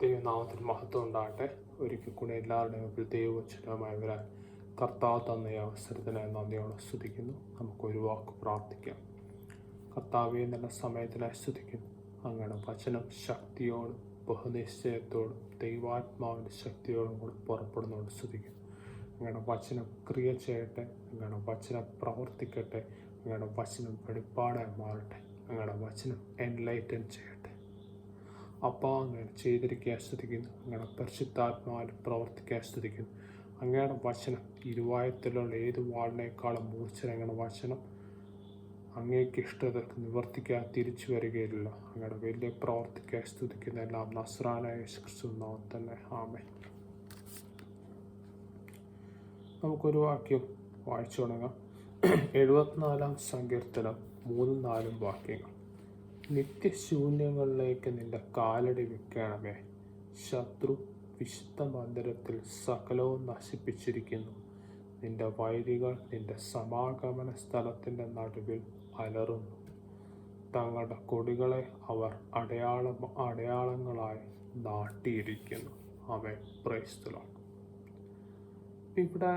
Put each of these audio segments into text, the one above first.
ദൈവനാമത്തിന് മഹത്വം ഉണ്ടാകട്ടെ. ഒരിക്കൽ കൂടി എല്ലാവരുടെയും ഒരു ദൈവവചനവുമായി വരാൻ കർത്താവ് തന്ന ഈ അവസരത്തിന് നന്ദിയോടെ സ്തുതിക്കുന്നു. നമുക്കൊരു വാക്ക് പ്രാർത്ഥിക്കാം. കർത്താവെ, നല്ല സമയത്തിനായി സ്തുതിക്കുന്നു. അങ്ങയുടെ വചനം ശക്തിയോടും ബഹുനിശ്ചയത്തോടും ദൈവാത്മാവിൻ്റെ ശക്തിയോടും കൂടി പുറപ്പെടുന്നതുകൊണ്ട് സ്തുതിക്കുന്നു. അങ്ങയുടെ വചനം ക്രിയ ചെയ്യട്ടെ, അങ്ങയുടെ വചനം പ്രവർത്തിക്കട്ടെ, അങ്ങയുടെ വചനം വെളിപ്പാടായി മാറട്ടെ, അങ്ങയുടെ വചനം എൻലൈറ്റൻ ചെയ്യട്ടെ. അപ്പോൾ അങ്ങനെ ചെയ്തിരിക്കാൻ സ്തുതിക്കുന്നു. അങ്ങയുടെ പരിശുദ്ധാത്മാവിൽ പ്രവർത്തിക്കാൻ സ്തുതിക്കുന്നു. അങ്ങയുടെ വചനം ഇരുവായത്തിലുള്ള ഏത് വാളിനേക്കാളും മൂർച്ചനങ്ങളുടെ വചനം അങ്ങേക്ക് ഇഷ്ടത നിവർത്തിക്കാൻ തിരിച്ചു വരികയില്ല. അങ്ങയുടെ വലിയ പ്രവർത്തിക്കാൻ സ്തുതിക്കുന്ന എല്ലാം നസ്രാനായ യേശു ക്രിസ്തു നാമത്തിൽ തന്നെ. ആമേൻ. നമുക്കൊരു വാക്യം വായിച്ചു തുടങ്ങാം. 74-ാം സങ്കീർത്തനം 3-4 വാക്യങ്ങൾ. നിത്യശൂന്യങ്ങളിലേക്ക് നിന്റെ കാലടി വെക്കണമേ. ശത്രു വിശുദ്ധ മന്ദിരത്തിൽ സകലവും നശിപ്പിച്ചിരിക്കുന്നു. നിന്റെ വൈരികൾ നിന്റെ സമാഗമന സ്ഥലത്തിൻ്റെ നടുവിൽ അലറുന്നു. തങ്ങളുടെ കൊടികളെ അവർ അടയാളങ്ങളായി നാട്ടിയിരിക്കുന്നു. അവൻ പ്രൈസ് ദി ലോർഡ്. ഇവിടെ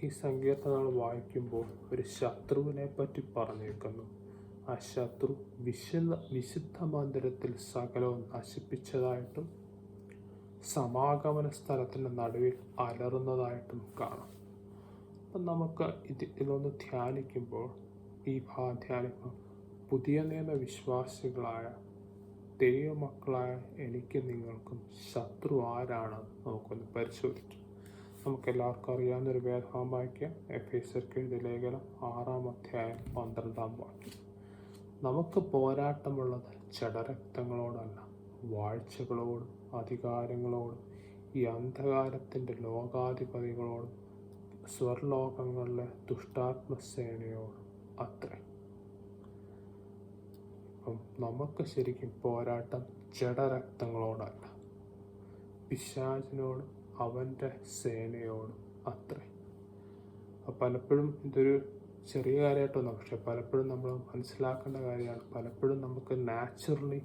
ഈ സങ്കീർത്തനങ്ങൾ വായിക്കുമ്പോൾ ഒരു ശത്രുവിനെ പറ്റി പറഞ്ഞേക്കുന്നു. ആ ശത്രു വിശുദ്ധ മന്ദിരത്തിൽ സകലവും നശിപ്പിച്ചതായിട്ടും സമാഗമന സ്ഥലത്തിൻ്റെ നടുവിൽ അലറുന്നതായിട്ടും കാണാം. അപ്പം നമുക്ക് ഇതിലൊന്ന് ധ്യാനിക്കുമ്പോൾ ഈ ധ്യാനിക്കുമ്പോൾ പുതിയ നിയമ വിശ്വാസികളായ ദൈവമക്കളായ എനിക്ക് നിങ്ങൾക്കും ശത്രു ആരാണെന്ന് നമുക്കൊന്ന് പരിശോധിക്കാം. നമുക്കെല്ലാവർക്കും അറിയാവുന്നൊരു വേദഭാഗം വായിക്കാം. എഫേസ്യർക്ക് എഴുതിയ ലേഖനം 6-ാം അധ്യായം 12-ാം വാക്യം. നമുക്ക് പോരാട്ടമുള്ളത് ജഡരക്തങ്ങളോടല്ല, വാഴ്ചകളോടും അധികാരങ്ങളോടും ഈ അന്ധകാരത്തിൻ്റെ ലോകാധിപതികളോടും സ്വർലോകങ്ങളിലെ ദുഷ്ടാത്മസേനയോടും അത്രേ. അപ്പം നമുക്ക് ശരിക്കും പോരാട്ടം ജഡരക്തങ്ങളോടല്ല, പിശാചിനോടും അവൻ്റെ സേനയോടും അത്രേ. പലപ്പോഴും ഇതൊരു ചെറിയ കാര്യമായിട്ടൊന്നും, പക്ഷെ പലപ്പോഴും നമ്മൾ മനസ്സിലാക്കേണ്ട കാര്യമാണ്. പലപ്പോഴും നമുക്ക് നാച്ചുറലി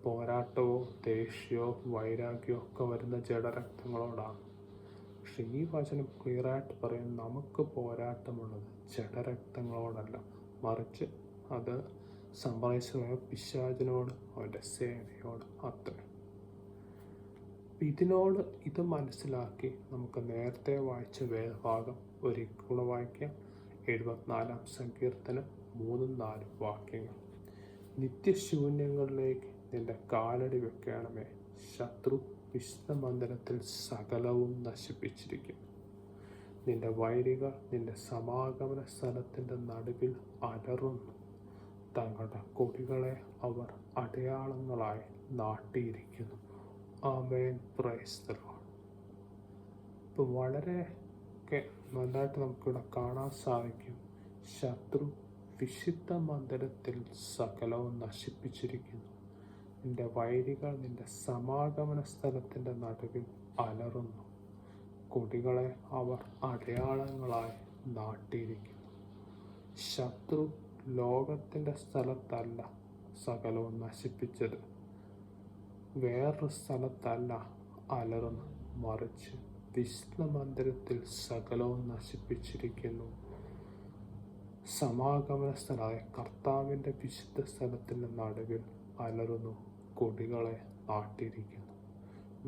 പോരാട്ടമോ ദേഷ്യമോ വൈരാഗ്യമോ ഒക്കെ വരുന്ന ജഡരക്തങ്ങളോടാണ്. പക്ഷെ ഈ വചനം ക്ലിയറായിട്ട് പറയും, നമുക്ക് പോരാട്ടമുള്ളത് ജഡരക്തങ്ങളോടല്ല, മറിച്ച് അത് സംഭവിച്ച പിശാചിനോട് അവൻ്റെ സേനയോട് അത്ര. ഇത് മനസ്സിലാക്കി നമുക്ക് നേരത്തെ വായിച്ച വേദഭാഗം ഒരിക്കൽ വായിക്കാം. 74-ാം സങ്കീർത്തനം 3-4 വാക്യങ്ങൾ. നിത്യശൂന്യങ്ങളിലേക്ക് നിന്റെ കാലടി വെക്കണമേ. ശത്രു വിശുദ്ധ മന്ദിരത്തിൽ സകലവും നശിപ്പിച്ചിരിക്കുന്നു. നിന്റെ വൈരികൾ നിന്റെ സമാഗമന സ്ഥലത്തിൻ്റെ നടുവിൽ അലറുന്നു. തങ്ങളുടെ കൊടികളെ അവർ അടയാളങ്ങളായി നാട്ടിയിരിക്കുന്നു. ആമേൻ. Praise the Lord. ഇപ്പോൾ വളരെ നന്നായിട്ട് നമുക്കിവിടെ കാണാൻ സാധിക്കും. ശത്രു വിശുദ്ധ മന്ദിരത്തിൽ സകലവും നശിപ്പിച്ചിരിക്കുന്നു. നിന്റെ വൈരികൾ നിന്റെ സമാഗമന സ്ഥലത്തിൻ്റെ നടുവിൽ അലറുന്നു. കൊടികളെ അവർ അടയാളങ്ങളായി നാട്ടിയിരിക്കുന്നു. ശത്രു ലോകത്തിൻ്റെ സ്ഥലത്തല്ല സകലവും നശിപ്പിച്ചത്, വേറൊരു സ്ഥലത്തല്ല അലറുന്നു, മറിച്ച് വിശുദ്ധ മന്ദിരത്തിൽ സകലവും നശിപ്പിച്ചിരിക്കുന്നു. സമാഗമന സ്ഥലമായ കർത്താവിൻ്റെ വിശുദ്ധ സ്ഥലത്തിൻ്റെ നടുവിൽ അലറുന്നു, കൊടികളെ നാട്ടിയിരിക്കുന്നു.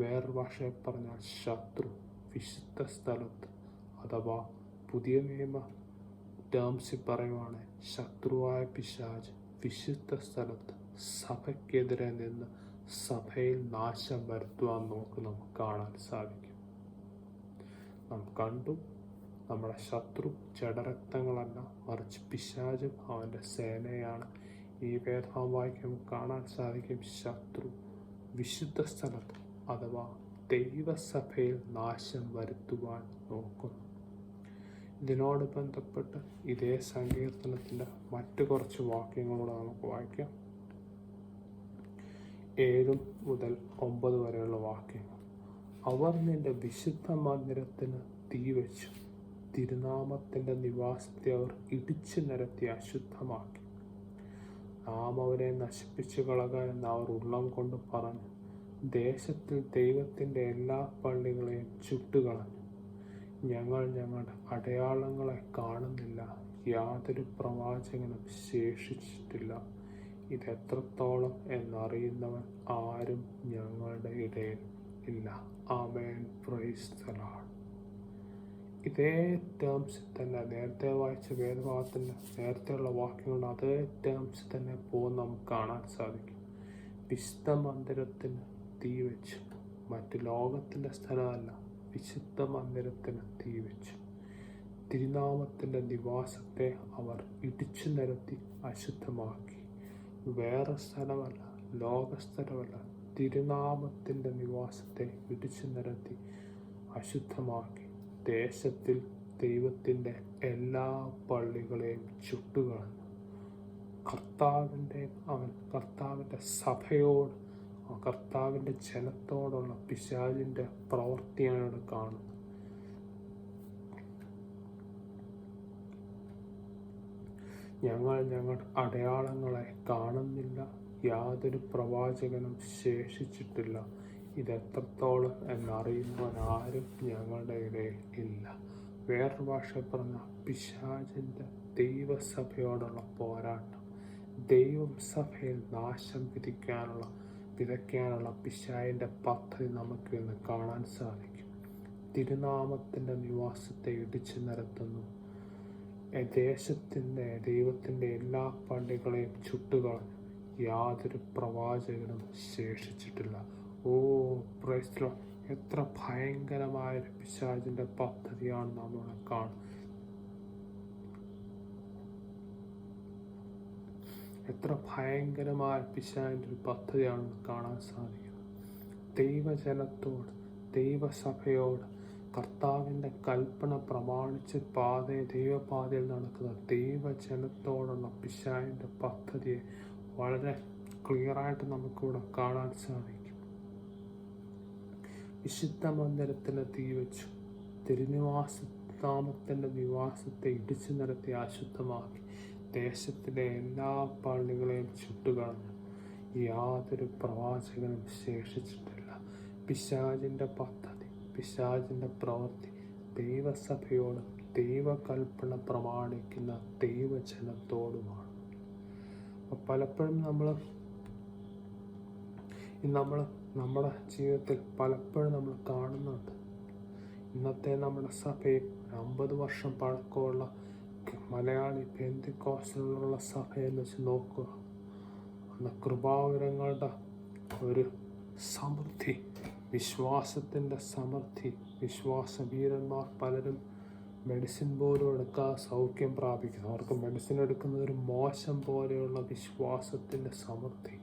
വേറൊരു ഭാഷയിൽ പറഞ്ഞാൽ ശത്രു വിശുദ്ധ സ്ഥലത്ത്, അഥവാ പുതിയ നിയമ ടേംസിൽ പറയുവാണ്, ശത്രുവായ പിശാച് വിശുദ്ധ സ്ഥലത്ത് സഭയ്ക്കെതിരെ നിന്ന് സഭയിൽ നാശം വരുത്തുവാൻ നമുക്ക് കാണാൻ സാധിക്കും. നാം കണ്ടു, നമ്മുടെ ശത്രു ജഡരക്തങ്ങളല്ല, മറിച്ച് പിശാചും അവൻ്റെ സേനയാണ്. ഈ വേദഭാഗം വായിക്കുമ്പോൾ കാണാൻ സാധിക്കും, ശത്രു വിശുദ്ധ സ്ഥലത്ത് അഥവാ ദൈവസഭയിൽ നാശം വരുത്തുവാൻ നോക്കുന്നു. ഇതിനോട് ബന്ധപ്പെട്ട് ഇതേ സങ്കീർത്തനത്തിൻ്റെ മറ്റു കുറച്ച് വാക്യങ്ങളോട് നമുക്ക് വായിക്കാം. 7 മുതൽ 9 വരെയുള്ള വാക്യങ്ങൾ. അവർ നിന്റെ വിശുദ്ധ മന്ദിരത്തിന് തീ വെച്ചു, തിരുനാമത്തിൻ്റെ നിവാസത്തെ അവർ ഇടിച്ചു നിരത്തി അശുദ്ധമാക്കി. നാം അവരെ നശിപ്പിച്ചു കളക എന്ന് അവർ ഉള്ളം കൊണ്ട് പറഞ്ഞു. ദേശത്തിൽ ദൈവത്തിൻ്റെ എല്ലാ പള്ളികളെയും ചുട്ടുകളഞ്ഞു. ഞങ്ങൾ ഞങ്ങളുടെ അടയാളങ്ങളെ കാണുന്നില്ല, യാതൊരു പ്രവാചകനും ശേഷിച്ചിട്ടില്ല. ഇതെത്രത്തോളം എന്നറിയുന്നവൻ ആരും ഞങ്ങളുടെ ഇടയിൽ ഇല്ല. ആമേൻ. Praise the Lord. ഇതേ ടേംസിൽ തന്നെ നേരത്തെ വായിച്ച വേദഭാഗത്തിൻ്റെ നേരത്തെയുള്ള വാക്യങ്ങളുടെ അതേ ടേംസിൽ തന്നെ പോകുന്ന നമുക്ക് കാണാൻ സാധിക്കും. വിശുദ്ധ മന്ദിരത്തിന് തീ വെച്ചു. മറ്റ് ലോകത്തിൻ്റെ സ്ഥലമല്ല, വിശുദ്ധ മന്ദിരത്തിന് തീ വെച്ചു. തിരുനാമത്തിൻ്റെ നിവാസത്തെ അവർ ഇടിച്ചു നിരത്തി അശുദ്ധമാക്കി. വേറെ സ്ഥലമല്ല, ലോകസ്ഥലമല്ല, തിരുനാമത്തിൻ്റെ നിവാസത്തെ ഇടിച്ചു നിരത്തി അശുദ്ധമാക്കി. ദേശത്തിൽ ദൈവത്തിൻ്റെ എല്ലാ പള്ളികളെയും ചുട്ടുകളഞ്ഞു. കർത്താവിൻ്റെ സഭയോട്, കർത്താവിൻ്റെ ജനത്തോടുള്ള പിശാചിൻ്റെ പ്രവൃത്തിയാണ് ഇവിടെ കാണുന്നത്. ഞങ്ങൾ ഞങ്ങളുടെ അടയാളങ്ങളെ കാണുന്നില്ല, യാതൊരു പ്രവാചകനും ശേഷിച്ചിട്ടില്ല. ഇതെത്രത്തോളം എന്നറിയുന്നവൻ ആരും ഞങ്ങളുടെ ഇടയിൽ ഇല്ല. വേറൊരു ഭാഷ പറഞ്ഞ പിശാചിൻ്റെ ദൈവസഭയോടുള്ള പോരാട്ടം, ദൈവം സഭയിൽ നാശം വിതയ്ക്കാനുള്ള പിശാചിൻ്റെ പദ്ധതി നമുക്ക് ഇന്ന് കാണാൻ സാധിക്കും. തിരുനാമത്തിൻ്റെ നിവാസത്തെ ഇടിച്ചു നിരത്തുന്നു. ദൈവത്തിൻ്റെ എല്ലാ പള്ളികളെയും ചുട്ടുകളഞ്ഞു. യാതൊരു പ്രവാചകനും ശേഷിച്ചിട്ടില്ല. ഓ പ്രൈസ് ദി ലോർഡ്. എത്ര ഭയങ്കരമായൊരു പിശാചിൻ്റെ പദ്ധതിയാണ് നമ്മൾ കാണുന്നത്. എത്ര ഭയങ്കരമായ പിശാചിൻ്റെ ഒരു പദ്ധതിയാണ് കാണാൻ സാധിക്കുന്നത്. ദൈവജനത്തോട്, ദൈവസഭയോട്, കർത്താവിൻ്റെ കൽപ്പന പ്രമാണിച്ച് ദൈവപാതയിൽ നടക്കുന്ന ദൈവജനത്തോടുള്ള പിശാചിൻ്റെ പദ്ധതിയെ വളരെ ക്ലിയറായിട്ട് നമുക്കിവിടെ കാണാൻ സാധിക്കും. വിശുദ്ധ മന്ദിരത്തിന് തീ വെച്ചു. തിരുനാമത്തിൻ്റെ നിവാസത്തെ ഇടിച്ചു നിരത്തി അശുദ്ധമാക്കി. ദേശത്തിലെ എല്ലാ പള്ളികളെയും ചുട്ടുകളഞ്ഞു. യാതൊരു പ്രവാചകനും ശേഷിച്ചിട്ടില്ല. പിശാചിൻ്റെ പദ്ധതി, പിശാചിൻ്റെ പ്രവൃത്തി ദൈവസഭയോടും ദൈവകൽപ്പന പ്രമാണിക്കുന്ന ദൈവജനത്തോടുമാണ്. പലപ്പോഴും നമ്മുടെ ജീവിതത്തിൽ പലപ്പോഴും നമ്മൾ കാണുന്നുണ്ട്. ഇന്നത്തെ നമ്മുടെ സഭയിൽ 50 വർഷം പഴക്കമുള്ള മലയാളി പെന്തിക്കോസ്തലിലുള്ള സഭയിൽ വെച്ച് നോക്കുക. അന്ന് കൃപാവരങ്ങളുടെ ഒരു സമൃദ്ധി, വിശ്വാസത്തിൻ്റെ സമൃദ്ധി, വിശ്വാസവീരന്മാർ പലരും മെഡിസിൻ പോലും എടുക്കാതെ സൗഖ്യം പ്രാപിക്കുന്നു. അവർക്ക് മെഡിസിൻ എടുക്കുന്ന ഒരു മോശം പോലെയുള്ള വിശ്വാസത്തിൻ്റെ സമൃദ്ധി,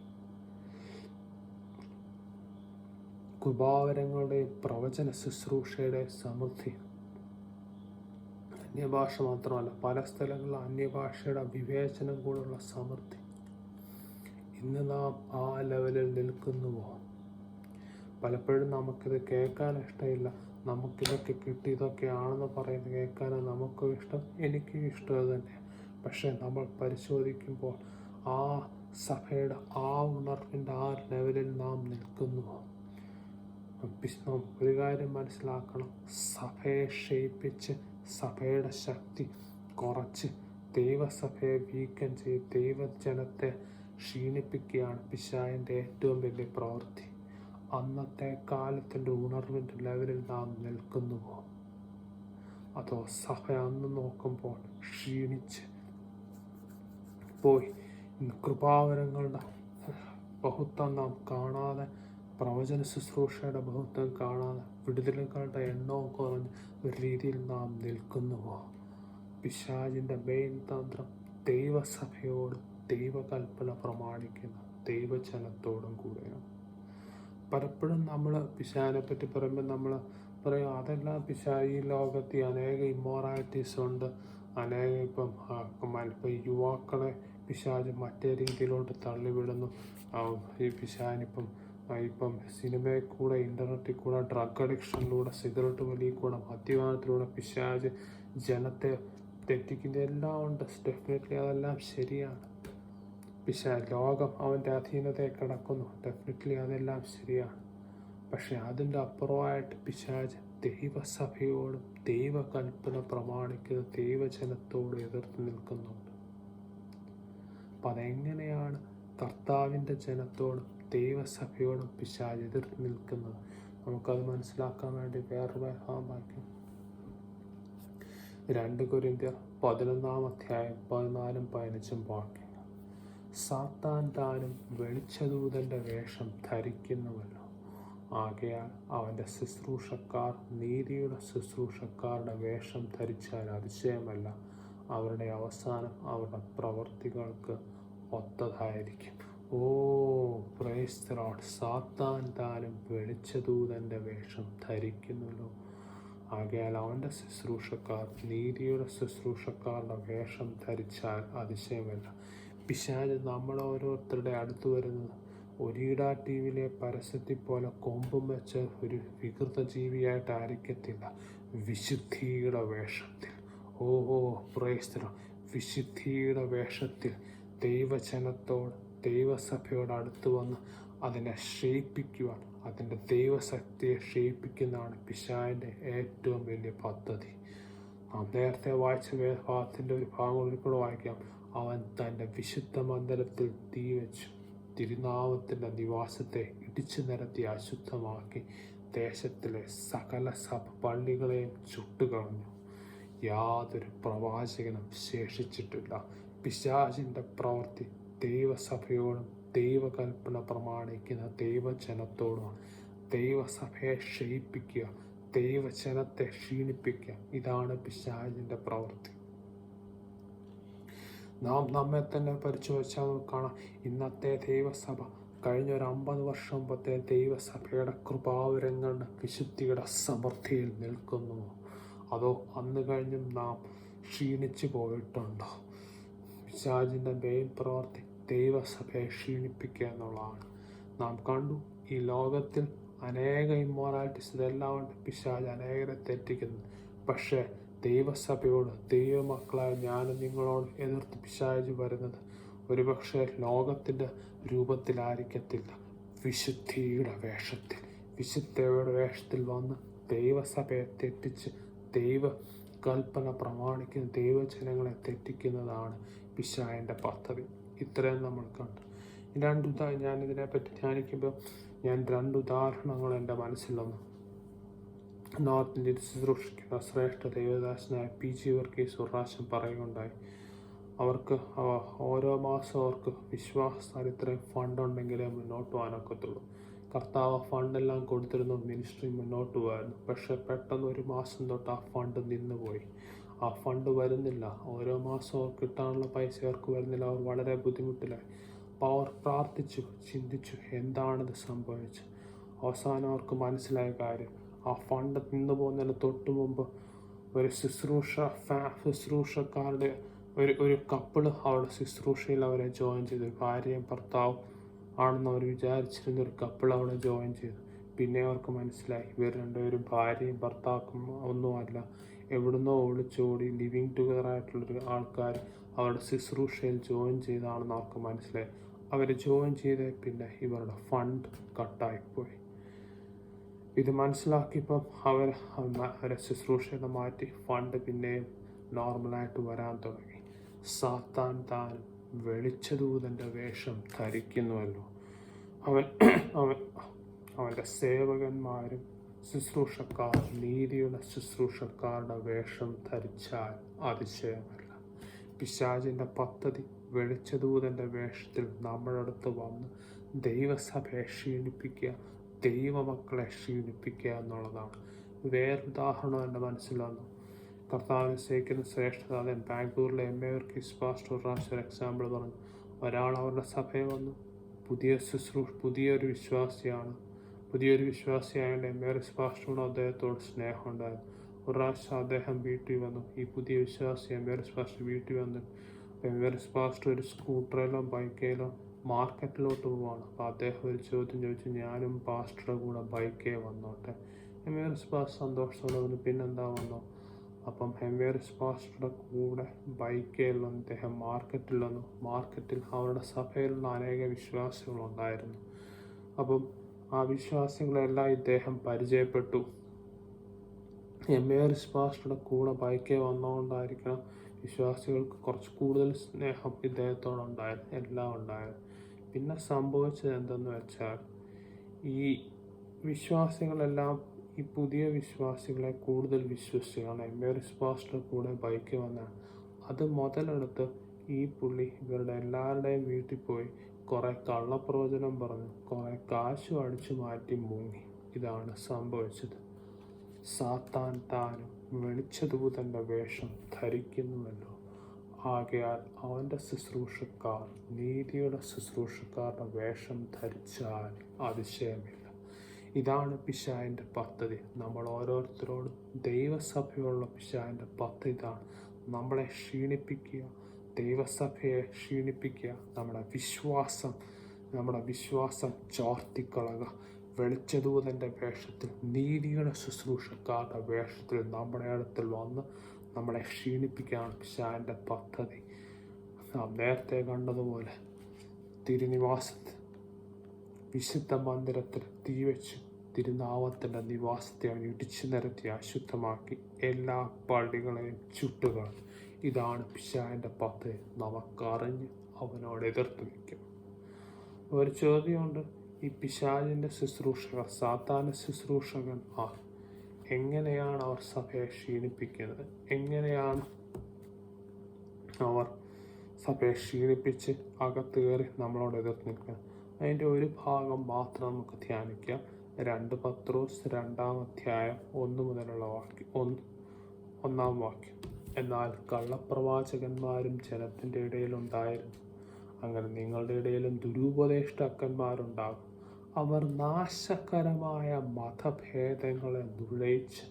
കൃപാവരങ്ങളുടെ പ്രവചന ശുശ്രൂഷയുടെ സമൃദ്ധി. അന്യഭാഷ മാത്രമല്ല, പല സ്ഥലങ്ങളിലും അന്യഭാഷയുടെ വിവേചനം കൂടെയുള്ള സമൃദ്ധി. ഇന്ന് നാം ആ ലെവലിൽ നിൽക്കുന്നുവോ? പലപ്പോഴും നമുക്കിത് കേൾക്കാൻ ഇഷ്ടമില്ല. നമുക്കിതൊക്കെ കിട്ടി, ഇതൊക്കെയാണെന്ന് പറയുന്നത് കേൾക്കാനാണ് നമുക്കും ഇഷ്ടം, എനിക്കും ഇഷ്ടം അത് തന്നെ. പക്ഷെ നമ്മൾ പരിശോധിക്കുമ്പോൾ ആ സഭയുടെ ആ ഉണർവിൻ്റെ ആ ലെവലിൽ നാം നിൽക്കുന്നുവോ? ഒരു കാര്യം മനസ്സിലാക്കണം. സഭയെ ക്ഷയിപ്പിച്ച് സഭയുടെ ശക്തി കുറച്ച് ദൈവസഭയെ വീക്കം ചെയ്ത് ദൈവജനത്തെ ക്ഷീണിപ്പിക്കുകയാണ് പിശാചിൻ്റെ ഏറ്റവും വലിയ പ്രവൃത്തി. അന്നത്തെ കാലത്തിൻ്റെ ഉണർവിൻ്റെ ലെവലിൽ നാം നിൽക്കുന്നുവോ? അതോ സഭ അന്ന് നോക്കുമ്പോൾ ക്ഷീണിച്ച് പോയി? കൃപാവരങ്ങളുടെ ബഹുത്വം നാം കാണാതെ, പ്രവചന ശുശ്രൂഷയുടെ ബഹുത്വം കാണാതെ, വിടുതലുകളുടെ എണ്ണവും കുറഞ്ഞ് ഒരു രീതിയിൽ നാം നിൽക്കുന്നുവോ? പിശാചിൻ്റെ മെയിൻ തന്ത്രം ദൈവസഭയോടും ദൈവകൽപ്പന പ്രമാണിക്കുന്ന ദൈവജനത്തോടും കൂടെയാണ്. പലപ്പോഴും നമ്മൾ പിശാചിനെ പറ്റി പറയുമ്പോൾ നമ്മൾ പറയും അതെല്ലാം ഈ ലോകത്തിൽ അനേക ഇമ്മോറാലിറ്റീസ് ഉണ്ട്, അനേകം ഇപ്പം യുവാക്കളെ പിശാച് മറ്റേ രീതിയിലോട്ട് തള്ളിവിടുന്നു. ഈ പിശാചിനിപ്പം സിനിമയിൽ കൂടെ, ഇൻ്റർനെറ്റിൽ കൂടെ, ഡ്രഗ് അഡിക്ഷനിലൂടെ, സിഗരറ്റ് വലിയിൽ കൂടെ, മദ്യപാനത്തിലൂടെ പിശാച് ജനത്തെ തെറ്റിക്കുന്ന എല്ലാം ഉണ്ട്. ഡെഫിനറ്റ്ലി അതെല്ലാം ശരിയാണ്. ലോകം അവൻ്റെ അധീനതയെ കിടക്കുന്നു. ഡെഫിനറ്റ്ലി അതെല്ലാം ശരിയാണ്. പക്ഷെ അതിൻ്റെ അപ്പുറമായിട്ട് പിശാച് ദൈവസഭയോടും ദൈവകൽപ്പന പ്രമാണിക്കുന്ന ദൈവജനത്തോടും എതിർത്ത് നിൽക്കുന്നുണ്ട്. അപ്പം അതെങ്ങനെയാണ് കർത്താവിൻ്റെ ജനത്തോടും ദൈവസഭയോടും പിശാച് എതിർത്ത് നിൽക്കുന്നത്? നമുക്കത് മനസ്സിലാക്കാൻ വേണ്ടി വേറൊരു വാക്യം 2 കൊരിന്ത്യർ 11 14-15 വാക്യങ്ങൾ. സാത്താൻ താനും വെളിച്ചദൂതൻ്റെ വേഷം ധരിക്കുന്നുവല്ലോ, ആകയാൽ അവൻ്റെ ശുശ്രൂഷക്കാർ നീതിയുടെ ശുശ്രൂഷക്കാരുടെ വേഷം ധരിച്ചാൽ അതിശയമല്ല, അവരുടെ അവസാനം അവരുടെ പ്രവൃത്തികൾക്ക് ഒത്തതായിരിക്കും. Praise the Lord. സാത്താൻ താനും വെളിച്ചദൂതൻ്റെ വേഷം ധരിക്കുന്നുവല്ലോ, ആകയാൽ അവൻ്റെ ശുശ്രൂഷക്കാർ നീതിയുടെ ശുശ്രൂഷക്കാരുടെ വേഷം ധരിച്ചാൽ അതിശയമല്ല. പിശാച് നമ്മളോരോരുത്തരുടെ അടുത്ത് വരുന്നത് ഒരീടാ ടി വിയിലെ പരസ്യത്തിൽ പോലെ കൊമ്പും വെച്ച് ഒരു വികൃത ജീവിയായിട്ടായിരിക്കത്തില്ല, വിശുദ്ധിയുടെ വേഷത്തിൽ. Price the Lord. വിശുദ്ധിയുടെ വേഷത്തിൽ ദൈവജനത്തോട് ദൈവസഭയോട് അടുത്ത് വന്ന് അതിനെ ക്ഷയിപ്പിക്കുവാൻ, അതിൻ്റെ ദൈവശക്തിയെ ക്ഷയിപ്പിക്കുന്നതാണ് പിശാചിൻ്റെ ഏറ്റവും വലിയ പദ്ധതി. നാം നേരത്തെ വായിച്ച വേദഭാഗത്തിൻ്റെ ഒരു ഭാഗം ഒരിക്കലും വായിക്കാം. അവൻ തൻ്റെ വിശുദ്ധ മന്ദിരത്തിൽ തീ വെച്ചു, തിരുനാമത്തിൻ്റെ നിവാസത്തെ ഇടിച്ചു നിരത്തി അശുദ്ധമാക്കി, ദേശത്തിലെ സകല സഭ പള്ളികളെയും ചുട്ടുകളഞ്ഞു. യാതൊരു പ്രവാചകനും ശേഷിച്ചിട്ടില്ല. പിശാചിൻ്റെ പ്രവൃത്തി ദൈവസഭയോടും ദൈവകൽപ്പന പ്രമാണിക്കുന്ന ദൈവജനത്തോടുമാണ്. ദൈവസഭയെ ക്ഷയിപ്പിക്കുക, ദൈവജനത്തെ ക്ഷീണിപ്പിക്കുക, ഇതാണ് പിശാചിൻ്റെ പ്രവൃത്തി. നാം നമ്മെ തന്നെ പരിശോധിച്ചാൽ കാണാം. ഇന്നത്തെ ദൈവസഭ കഴിഞ്ഞൊരു 50 വർഷം മുമ്പത്തെ ദൈവസഭയുടെ കൃപാവരങ്ങളുടെ വിശുദ്ധിയുടെ സമൃദ്ധിയിൽ നിൽക്കുന്നു. അതോ അന്ന് കഴിഞ്ഞും നാം ക്ഷീണിച്ചു പോയിട്ടുണ്ടോ? പിശാചിൻ്റെ മെയിൻ പ്രവൃത്തി ദൈവസഭയെ ക്ഷീണിപ്പിക്കുക എന്നുള്ളതാണ്. നാം കണ്ടു, ഈ ലോകത്തിൽ അനേക ഇമ്മോറാലിറ്റീസ് ഇതെല്ലാം ഉണ്ട്. പിശാച് അനേകരെ തെറ്റിക്കുന്നു. പക്ഷേ ദൈവസഭയോട്, ദൈവമക്കളായ ഞാനും നിങ്ങളോട് എതിർത്ത് പിശാച് വരുന്നത് ഒരുപക്ഷെ ലോകത്തിൻ്റെ രൂപത്തിലായിരിക്കത്തില്ല, വിശുദ്ധിയുടെ വേഷത്തിൽ, വിശുദ്ധയുടെ വേഷത്തിൽ വന്ന് ദൈവസഭയെ തെറ്റിച്ച് ദൈവ കൽപ്പന പ്രമാണിക്കുന്ന ദൈവജനങ്ങളെ തെറ്റിക്കുന്നതാണ് പിശാചിൻ്റെ പദ്ധതി. ഇത്രയും നമ്മൾ കണ്ടു. ഞാനിതിനെപ്പറ്റി ധ്യാനിക്കുമ്പോൾ ഞാൻ 2 ഉദാഹരണങ്ങൾ എൻ്റെ മനസ്സിൽ വന്നു. നോർത്ത് ഇന്ത്യയിൽ ശുശ്രൂഷിക്കുന്ന ശ്രേഷ്ഠ ദൈവദാസനായ PG വർഗീസ് ഒരു പ്രാവശ്യം പറയുകയുണ്ടായി. അവർക്ക് ഓരോ മാസം അവർക്ക് വിശ്വാസത്താൽ ഇത്രയും ഫണ്ട് ഉണ്ടെങ്കിലേ മുന്നോട്ട് പോകാനൊക്കത്തുള്ളൂ. കർത്താവ് ഫണ്ടെല്ലാം കൊടുത്തിരുന്നു, മിനിസ്ട്രി മുന്നോട്ട് പോകായിരുന്നു. പക്ഷെ പെട്ടെന്ന് ഒരു മാസം തൊട്ട് ആ ഫണ്ട് നിന്നുപോയി. ആ ഫണ്ട് വരുന്നില്ല. ഓരോ മാസം അവർക്ക് കിട്ടാനുള്ള പൈസ അവർക്ക് വരുന്നില്ല. അവർ വളരെ ബുദ്ധിമുട്ടിലായി. അപ്പോൾ അവർ പ്രാർത്ഥിച്ചു, ചിന്തിച്ചു, എന്താണിത് സംഭവിച്ചത്. അവസാനം അവർക്ക് മനസ്സിലായ കാര്യം, ആ ഫണ്ട് നിന്നു പോകുന്നതിന് തൊട്ട് മുമ്പ് ഒരു ശുശ്രൂഷക്കാരുടെ ഒരു കപ്പിള് അവരുടെ ശുശ്രൂഷയിൽ അവരെ ജോയിൻ ചെയ്തു. ഭാര്യയും ഭർത്താവും ആണെന്ന് അവർ വിചാരിച്ചിരുന്ന ഒരു കപ്പിൾ അവിടെ ജോയിൻ ചെയ്തു. പിന്നെ അവർക്ക് മനസ്സിലായി ഇവർ രണ്ടുപേരും ഭാര്യയും ഭർത്താവും ഒന്നുമല്ല, എവിടുന്നോ ഒളിച്ചോടി ലിവിങ് ടുഗദർ ആയിട്ടുള്ളൊരു ആൾക്കാർ അവരുടെ ശുശ്രൂഷയിൽ ജോയിൻ ചെയ്താണെന്ന് അവർക്ക് മനസ്സിലായി. അവർ ജോയിൻ ചെയ്ത പിന്നെ ഇവരുടെ ഫണ്ട് കട്ടായിപ്പോയി. ഇത് മനസ്സിലാക്കിയപ്പം അവരെ ശുശ്രൂഷയിൽ മാറ്റി ഫണ്ട് പിന്നെയും നോർമലായിട്ട് വരാൻ തുടങ്ങി. സാത്താൻ താനും വെളിച്ചദൂതൻ്റെ വേഷം ധരിക്കുന്നുവല്ലോ. അവൻ്റെ സേവകന്മാരും ശുശ്രൂഷക്കാർ നീതിയുടെ ശുശ്രൂഷക്കാരുടെ വേഷം ധരിച്ചാൽ അതിശയമല്ല. പിശാചിൻ്റെ പദ്ധതി വെളിച്ചദൂതൻ്റെ വേഷത്തിൽ നമ്മുടെ അടുത്ത് വന്ന് ദൈവസഭയെ ക്ഷീണിപ്പിക്കുക, ദൈവമക്കളെ ക്ഷീണിപ്പിക്കുക എന്നുള്ളതാണ്. വേറൊരുദാഹരണം എൻ്റെ മനസ്സിൽ വന്നു. കർത്താവിനെ സേവിക്കുന്ന ശ്രേഷ്ഠത. അദ്ദേഹം ബാംഗ്ലൂരിലെ MA വർഗീസ് പാസ്റ്റർ ഒരു എക്സാമ്പിൾ പറഞ്ഞു. ഒരാൾ അവരുടെ സഭയിൽ വന്നു, പുതിയൊരു വിശ്വാസിയായതുകൊണ്ട് MA വർഗീസ് പാസ്റ്ററിനോട് അദ്ദേഹത്തോട് സ്നേഹം ഉണ്ടായിരുന്നു. ഒരു പ്രാവശ്യം അദ്ദേഹം വീട്ടിൽ വന്നു. ഈ പുതിയ വിശ്വാസി MA വർഗീസ് പാസ്റ്റർ വീട്ടിൽ വന്നു. MA വർഗീസ് പാസ്റ്റർ ഒരു സ്കൂട്ടറിലോ ബൈക്കിലോ മാർക്കറ്റിലോട്ട് പോവാണ്. അപ്പോൾ അദ്ദേഹം ഒരു ചോദ്യം ചോദിച്ചു, ഞാനും പാസ്റ്ററുടെ കൂടെ ബൈക്കേ വന്നോട്ടെ? MA വർഗീസ് പാസ്റ്റർ സന്തോഷത്തോടെ വന്നു. പിന്നെന്താ വന്നോ? അപ്പം MA വർഗീസ് പാസ്റ്ററുടെ കൂടെ ബൈക്കിൽ വന്ന് അദ്ദേഹം മാർക്കറ്റിൽ വന്നു. മാർക്കറ്റിൽ അവരുടെ സഭയിലുള്ള അനേക വിശ്വാസികളുണ്ടായിരുന്നു. അപ്പം ആ വിശ്വാസികളെല്ലാം ഇദ്ദേഹം പരിചയപ്പെട്ടു. എമേറിസ് പാസ്റ്ററുടെ കൂടെ ബൈക്കേ വന്നുകൊണ്ടായിരിക്കണം വിശ്വാസികൾക്ക് കുറച്ച് കൂടുതൽ സ്നേഹം ഇദ്ദേഹത്തോടുണ്ടായിരുന്നു, എല്ലാം ഉണ്ടായിരുന്നു. പിന്നെ സംഭവിച്ചത് എന്തെന്ന് വെച്ചാൽ, ഈ വിശ്വാസികളെല്ലാം ഈ പുതിയ വിശ്വാസികളെ കൂടുതൽ വിശ്വസിക്കുകയാണ്. എമേറിസ് പാസ്റ്ററുടെ കൂടെ ബൈക്ക് വന്നാൽ അത് മുതലെടുത്ത് ഈ പുള്ളി ഇവരുടെ എല്ലാവരുടെയും വീട്ടിൽ പോയി കുറേ കള്ളപ്രവചനം പറഞ്ഞ് കുറേ കാശും അടിച്ചു മാറ്റി മുങ്ങി. ഇതാണ് സംഭവിച്ചത്. സാത്താൻ താനും വെളിച്ചദൂതൻ്റെ വേഷം ധരിക്കുന്നുവല്ലോ. ആകയാൽ അവൻ്റെ ശുശ്രൂഷക്കാർ നീതിയുടെ ശുശ്രൂഷക്കാരുടെ വേഷം ധരിച്ചാൽ അതിശയമില്ല. ഇതാണ് പിശാചിൻ്റെ പദ്ധതി. നമ്മൾ ഓരോരുത്തരോടും ദൈവസഭയുള്ള പിശാചിൻ്റെ പദ്ധതി ഇതാണ്: നമ്മളെ ക്ഷീണിപ്പിക്കുക, ദൈവസഭയെ ക്ഷീണിപ്പിക്കുക, നമ്മുടെ വിശ്വാസം ചോർത്തിക്കളയുക. വെളിച്ചദൂതൻ്റെ വേഷത്തിൽ, നീതിയുടെ ശുശ്രൂഷക്കാരുടെ വേഷത്തിൽ നമ്മുടെ അടുത്തിൽ വന്ന് നമ്മളെ ക്ഷീണിപ്പിക്കുകയാണ് പിശാചിൻ്റെ പദ്ധതി. നാം നേരത്തെ കണ്ടതുപോലെ തിരുനിവാസത്തിൽ, വിശുദ്ധ മന്ദിരത്തിൽ തീവെച്ച് തിരുനാമത്തിൻ്റെ നിവാസത്തെ അവൻ ഇടിച്ചു നിരത്തി അശുദ്ധമാക്കി എല്ലാ പള്ളികളെയും ചുട്ടുകൾ. ഇതാണ് പിശാചിൻ്റെ പദ്ധതി. നമുക്കറിഞ്ഞ് അവനോട് എതിർത്ത് നിൽക്കും. ഒരു ചോദ്യമുണ്ട്: ഈ പിശാചിൻ്റെ ശുശ്രൂഷകർ, സാത്താൻ്റെ ശുശ്രൂഷകൻ എങ്ങനെയാണ് അവർ സഭയെ ക്ഷീണിപ്പിക്കുന്നത്? എങ്ങനെയാണ് അവർ സഭയെ ക്ഷീണിപ്പിച്ച് അകത്ത് കയറി നമ്മളോട് എതിർത്ത് നിൽക്കുന്നത്? അതിൻ്റെ ഒരു ഭാഗം മാത്രം നമുക്ക് ധ്യാനിക്കാം. 2 പത്രോസ് 2-ാം അധ്യായം 1 മുതലുള്ള ഒന്നാം വാക്യം. എന്നാൽ കള്ളപ്രവാചകന്മാരും ജനത്തിൻ്റെ ഇടയിലുണ്ടായിരുന്നു. അങ്ങനെ നിങ്ങളുടെ ഇടയിലും ദുരുപദേഷ്ടാക്കന്മാരുണ്ടാകും. അവർ നാശകരമായ മതഭേദങ്ങളെ നുഴയിച്ച്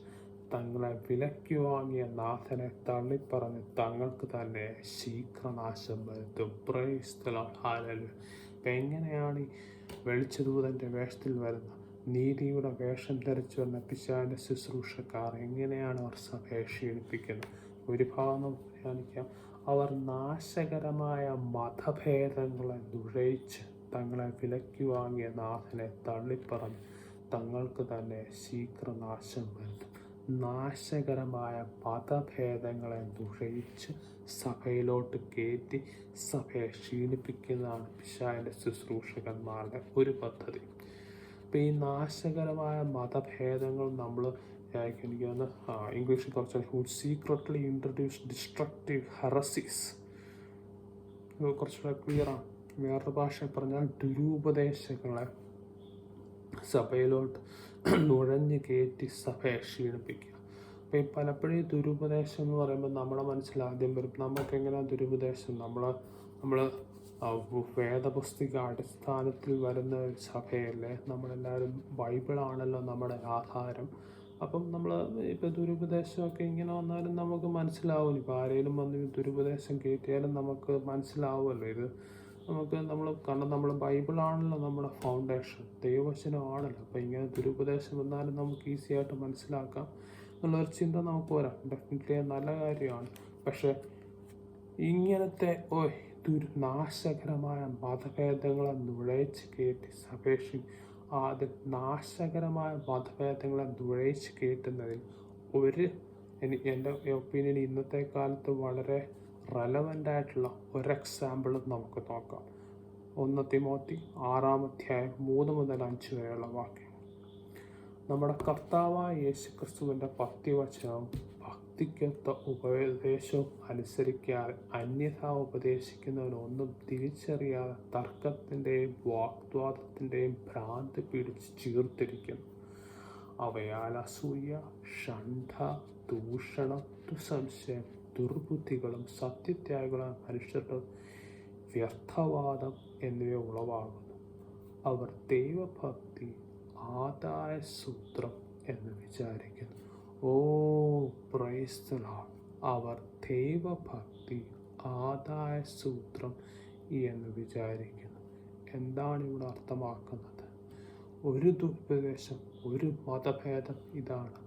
തങ്ങളെ വിലയ്ക്ക് വാങ്ങിയ നാഥനെ തള്ളിപ്പറഞ്ഞ് തങ്ങൾക്ക് തന്നെ ശീഘ്രനാശം വരുത്തും. Price the Lord. ഹല്ലേലൂയ. അപ്പം എങ്ങനെയാണ് ഈ വെളിച്ചദൂതൻ്റെ വേഷത്തിൽ വരുന്ന, നീതിയുടെ വേഷം ധരിച്ചു വരുന്ന പിശാചിൻ്റെ ശുശ്രൂഷക്കാർ എങ്ങനെയാണ് അവർ സഭയെ ക്ഷീണിപ്പിക്കുന്നത്? ഒരു ഭാഗം നമുക്ക് ധ്യാനിക്കാം. അവർ നാശകരമായ മതഭേദങ്ങളെ നുഴയിച്ച് തങ്ങളെ വിലയ്ക്ക് വാങ്ങിയ നാഥനെ തള്ളിപ്പറഞ്ഞ് തങ്ങൾക്ക് തന്നെ ശീഘ്രനാശം വരുത്തും. നാശകരമായ മതഭേദങ്ങളെ നുഴയിച്ച് സഭയിലോട്ട് കയറ്റി സഭയെ ക്ഷീണിപ്പിക്കുന്നതാണ് പിശാചിൻ്റെ ശുശ്രൂഷകന്മാരുടെ ഒരു പദ്ധതി. അപ്പോൾ ഈ നാശകരമായ മതഭേദങ്ങൾ നമ്മൾ എനിക്ക് തോന്നുന്നു ഇംഗ്ലീഷിൽ കുറച്ച് സീക്രട്ട്ലി ഇൻട്രൊഡ്യൂസ് ഡിസ്ട്രക്റ്റീവ് ഹെറസീസ്, കുറച്ചുകൂടെ ക്ലിയറാണ്. വേറൊരു ഭാഷ പറഞ്ഞാൽ ദുരുപദേശങ്ങളെ സഭയിലോട്ട് നുഴഞ്ഞു കയറ്റി സഭയെ ക്ഷീണിപ്പിക്കുക. അപ്പോൾ ഈ പലപ്പോഴും ഈ ദുരുപദേശം എന്ന് പറയുമ്പോൾ നമ്മുടെ മനസ്സിൽ ആദ്യം വരും, നമുക്കെങ്ങനെയാണ് ദുരുപദേശം? നമ്മൾ വേദപുസ്തക അടിസ്ഥാനത്തിൽ വരുന്ന സഭയല്ലേ, നമ്മളെല്ലാവരും ബൈബിളാണല്ലോ നമ്മുടെ ആധാരം. അപ്പം നമ്മൾ ഇപ്പോൾ ദുരുപദേശമൊക്കെ ഇങ്ങനെ വന്നാലും നമുക്ക് മനസ്സിലാവും. ഇപ്പോൾ ആരെങ്കിലും വന്ന് ദുരുപദേശം കയറ്റിയാലും നമുക്ക് മനസ്സിലാവുമല്ലോ. ഇത് കാരണം നമ്മൾ ബൈബിളാണല്ലോ നമ്മുടെ ഫൗണ്ടേഷൻ, ദൈവവചനമാണല്ലോ. അപ്പോൾ ഇങ്ങനെ ദുരുപദേശം വന്നാലും നമുക്ക് ഈസി ആയിട്ട് മനസ്സിലാക്കാം എന്നുള്ളൊരു ചിന്ത നമുക്ക് വരാം. ഡെഫിനറ്റ്ലി നല്ല കാര്യമാണ്. പക്ഷേ ഇങ്ങനത്തെ നാശകരമായ മതഭേദങ്ങളെ നുഴയിച്ച് കയറ്റി സഭേഷി നാശകരമായ മതഭേദങ്ങളെ നുഴയിച്ച് കയറ്റുന്നതിൽ എൻ്റെ ഒപ്പീനിയൻ ഇന്നത്തെ കാലത്ത് വളരെ റെലവൻ്റ് ആയിട്ടുള്ള ഒരു എക്സാമ്പിൾ നമുക്ക് നോക്കാം. 1 തിമോത്തി 6-ാം അധ്യായം 3 മുതൽ 5 വരെയുള്ള വാക്യങ്ങൾ. നമ്മുടെ കർത്താവായ യേശുക്രിസ്തുവിൻ്റെ പത്യവചനവും ഭക്തിക്കൊത്ത ഉപദേശവും അനുസരിക്കാതെ അന്യഥ ഉപദേശിക്കുന്നവനൊന്നും തിരിച്ചറിയാതെ തർക്കത്തിൻ്റെയും വാഗ്വാദത്തിൻ്റെയും ഭ്രാന്ത് പിടിച്ച് ചീർത്തിരിക്കുന്നു. അവയാൽ അസൂയ, ഷണ്ഠ, ദൂഷണം, ദുസംശയം, ദുർബുദ്ധികളും സത്യത്യാഗികളും മനുഷ്യരുടെ വ്യർത്ഥവാദം എന്നിവ ഉളവാകുന്നു. അവർ ദൈവഭക്തി ആദായസൂത്രം എന്ന് വിചാരിക്കുന്നു. Price the Lord. അവർ ദൈവഭക്തി ആദായസൂത്രം എന്ന് വിചാരിക്കുന്നു. എന്താണ് ഇവിടെ അർത്ഥമാക്കുന്നത്? ഒരു ദുരുപദേശം, ഒരു മതഭേദം ഇതാണ്.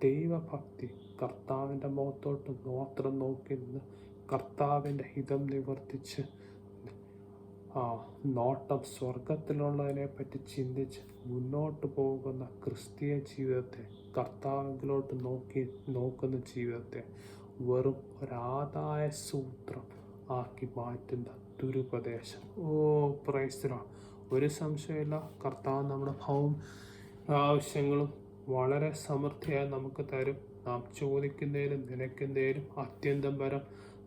ദൈവഭക്തി, കർത്താവിൻ്റെ മുഖത്തോട്ട് മാത്രം നോക്കി നിന്ന് കർത്താവിൻ്റെ ഹിതം നിവർത്തിച്ച് നോട്ടം സ്വർഗത്തിലുള്ളതിനെ പറ്റി ചിന്തിച്ച് മുന്നോട്ട് പോകുന്ന ക്രിസ്തീയ ജീവിതത്തെ, കർത്താവിലോട്ട് നോക്കുന്ന ജീവിതത്തെ വെറും ഒരാദായ സൂത്രം ആക്കി മാറ്റുന്ന ദുരുപദേശം. Praise Lord. ഒരു സംശയമില്ല, കർത്താവ് നമ്മുടെ ആവശ്യങ്ങളും വളരെ സമൃദ്ധിയായി നമുക്ക് തരും. നാം ചോദിക്കുന്നതിനും നിലയ്ക്കുന്നതിനും അത്യന്തം വരം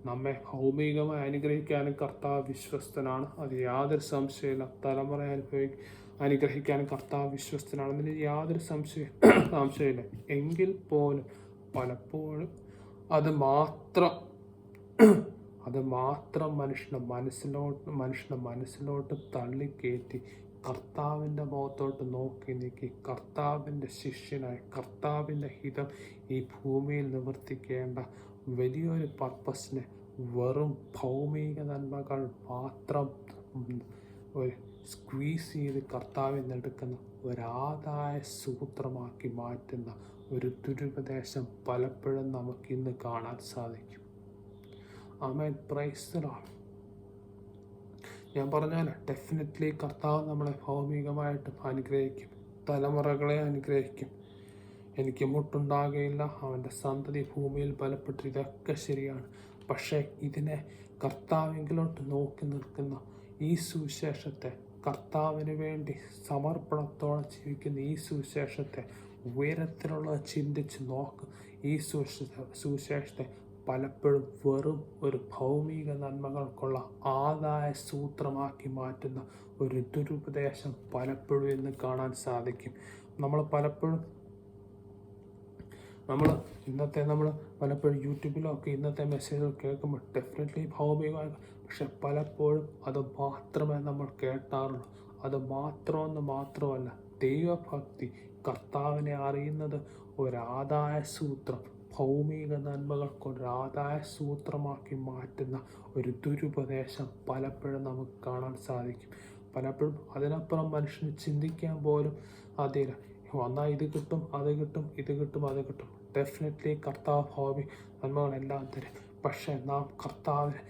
നമ്മെ ഭൗമികമായി അനുഗ്രഹിക്കാനും കർത്താവ് വിശ്വസ്തനാണ്. അത് യാതൊരു സംശയമില്ല. തലമുറ അനുഗ്രഹിക്കാനും കർത്താവ് വിശ്വസ്തനാണ്. അതിന് യാതൊരു സംശയമില്ല. എങ്കിൽ പോലും പലപ്പോഴും അത് മാത്രം മനുഷ്യൻ്റെ മനസ്സിലോട്ട് തള്ളിക്കയറ്റി കർത്താവിൻ്റെ മുഖത്തോട്ട് നോക്കി നീക്കി കർത്താവിൻ്റെ ശിഷ്യനായി കർത്താവിൻ്റെ ഹിതം ഈ ഭൂമിയിൽ നിവർത്തിക്കേണ്ട വലിയൊരു പർപ്പസിനെ വെറും ഭൗമിക നന്മകൾ മാത്രം ഒരു സ്ക്വീസ് ചെയ്ത് കർത്താവിൽ നിന്നെടുക്കുന്ന ഒരാദായ സൂത്രമാക്കി മാറ്റുന്ന ഒരു ദുരുപദേശം പലപ്പോഴും നമുക്കിന്ന് കാണാൻ സാധിക്കും. ആമേൻ. Praise the Lord. ഞാൻ പറഞ്ഞാൽ ഡെഫിനറ്റ്ലി കർത്താവ് നമ്മളെ ഭൗമികമായിട്ട് അനുഗ്രഹിക്കും, തലമുറകളെ അനുഗ്രഹിക്കും. എനിക്ക് മുട്ടുണ്ടാകുകയില്ല, അവൻ്റെ സന്തതി ഭൂമിയിൽ ബലപ്പെട്ടു. ഇതൊക്കെ ശരിയാണ്. പക്ഷേ ഇതിനെ കർത്താവിങ്കിലോട്ട് നോക്കി നിൽക്കുന്ന ഈ സുവിശേഷത്തെ, കർത്താവിന് വേണ്ടി സമർപ്പണത്തോടെ ജീവിക്കുന്ന ഈ സുവിശേഷത്തെ, ഉയരത്തിലുള്ള ചിന്തിച്ച് ഈ സുവിശേഷത്തെ പലപ്പോഴും വെറും ഒരു ഭൗമിക നന്മകൾക്കുള്ള ആദായ സൂത്രമാക്കി മാറ്റുന്ന ഒരു ദുരുപദേശം പലപ്പോഴും ഇന്ന് കാണാൻ സാധിക്കും. നമ്മൾ പലപ്പോഴും യൂട്യൂബിലൊക്കെ ഇന്നത്തെ മെസ്സേജുകൾ കേൾക്കുമ്പോൾ ഡെഫിനറ്റ്ലി ഭൗമികമായി, പക്ഷെ പലപ്പോഴും അത് മാത്രമേ നമ്മൾ കേട്ടാറുള്ളൂ. അത് മാത്രമല്ല ദൈവഭക്തി, കർത്താവിനെ അറിയുന്നത് ഒരാദായ സൂത്രം, ഭൗമിക നന്മകൾക്കൊരാദായ സൂത്രമാക്കി മാറ്റുന്ന ഒരു ദുരുപദേശം പലപ്പോഴും നമുക്ക് കാണാൻ സാധിക്കും. പലപ്പോഴും അതിനപ്പുറം മനുഷ്യന് ചിന്തിക്കാൻ പോലും അതില്ല. വന്നാൽ ഇത് കിട്ടും, അത് കിട്ടും, ഇത് കിട്ടും, അത് കിട്ടും. ഡെഫിനറ്റ്ലി കർത്താവ് ഭൗമിക നന്മകളെല്ലാം തരും. പക്ഷേ നാം കർത്താവിനെ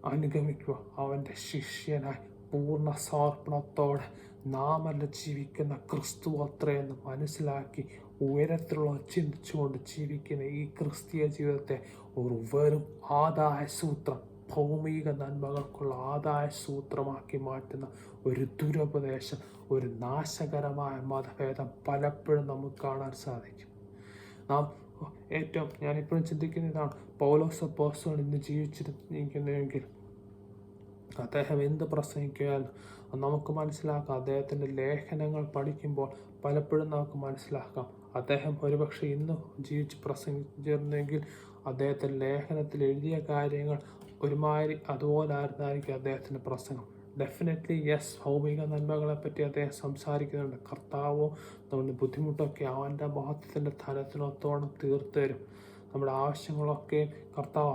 അനുഗമിക്കുക, അവൻ്റെ ശിഷ്യനായി പൂർണ്ണ സമർപ്പണത്തോടെ നാമല്ല ജീവിക്കുന്ന ക്രിസ്തു അത്രയെന്ന് മനസ്സിലാക്കി ഉയരത്തിലുള്ള ചിന്തിച്ചുകൊണ്ട് ജീവിക്കുന്ന ഈ ക്രിസ്തീയ ജീവിതത്തെ ഒരു വെറും ആദായ സൂത്രം, ഭൗമിക നന്മകൾക്കുള്ള ആദായ സൂത്രമാക്കി മാറ്റുന്ന ഒരു ദുരുപദേശം, ഒരു നാശകരമായ മതഭേദം പലപ്പോഴും നമുക്ക് കാണാൻ സാധിക്കും. ഞാനിപ്പോഴും ചിന്തിക്കുന്ന ഇതാണ്, പൗലോസ് അപ്പോസ്തലൻ ഇന്ന് ജീവിച്ചിരിക്കുന്നുവെങ്കിൽ അദ്ദേഹം എന്ത് പ്രസംഗിക്കുകയാലും നമുക്ക് മനസ്സിലാക്കാം. അദ്ദേഹത്തിൻ്റെ ലേഖനങ്ങൾ പഠിക്കുമ്പോൾ പലപ്പോഴും നമുക്ക് മനസ്സിലാക്കാം അദ്ദേഹം ഒരുപക്ഷെ ഇന്ന് ജീവിച്ച് പ്രസംഗിച്ചിരുന്നെങ്കിൽ അദ്ദേഹത്തിൻ്റെ ലേഖനത്തിൽ എഴുതിയ കാര്യങ്ങൾ ഒരുമാതിരി അതുപോലായിരുന്നായിരിക്കും അദ്ദേഹത്തിൻ്റെ പ്രസംഗം. ഡെഫിനറ്റ്ലി യെസ്, ഭൗമിക നന്മകളെപ്പറ്റി അദ്ദേഹം സംസാരിക്കുന്നുണ്ട്. കർത്താവോ നമ്മുടെ ബുദ്ധിമുട്ടൊക്കെ അവൻ്റെ മഹത്വത്തിൻ്റെ ധനത്തിനൊത്തോളം തീർത്തു തരും. നമ്മുടെ ആവശ്യങ്ങളൊക്കെ കർത്താവ്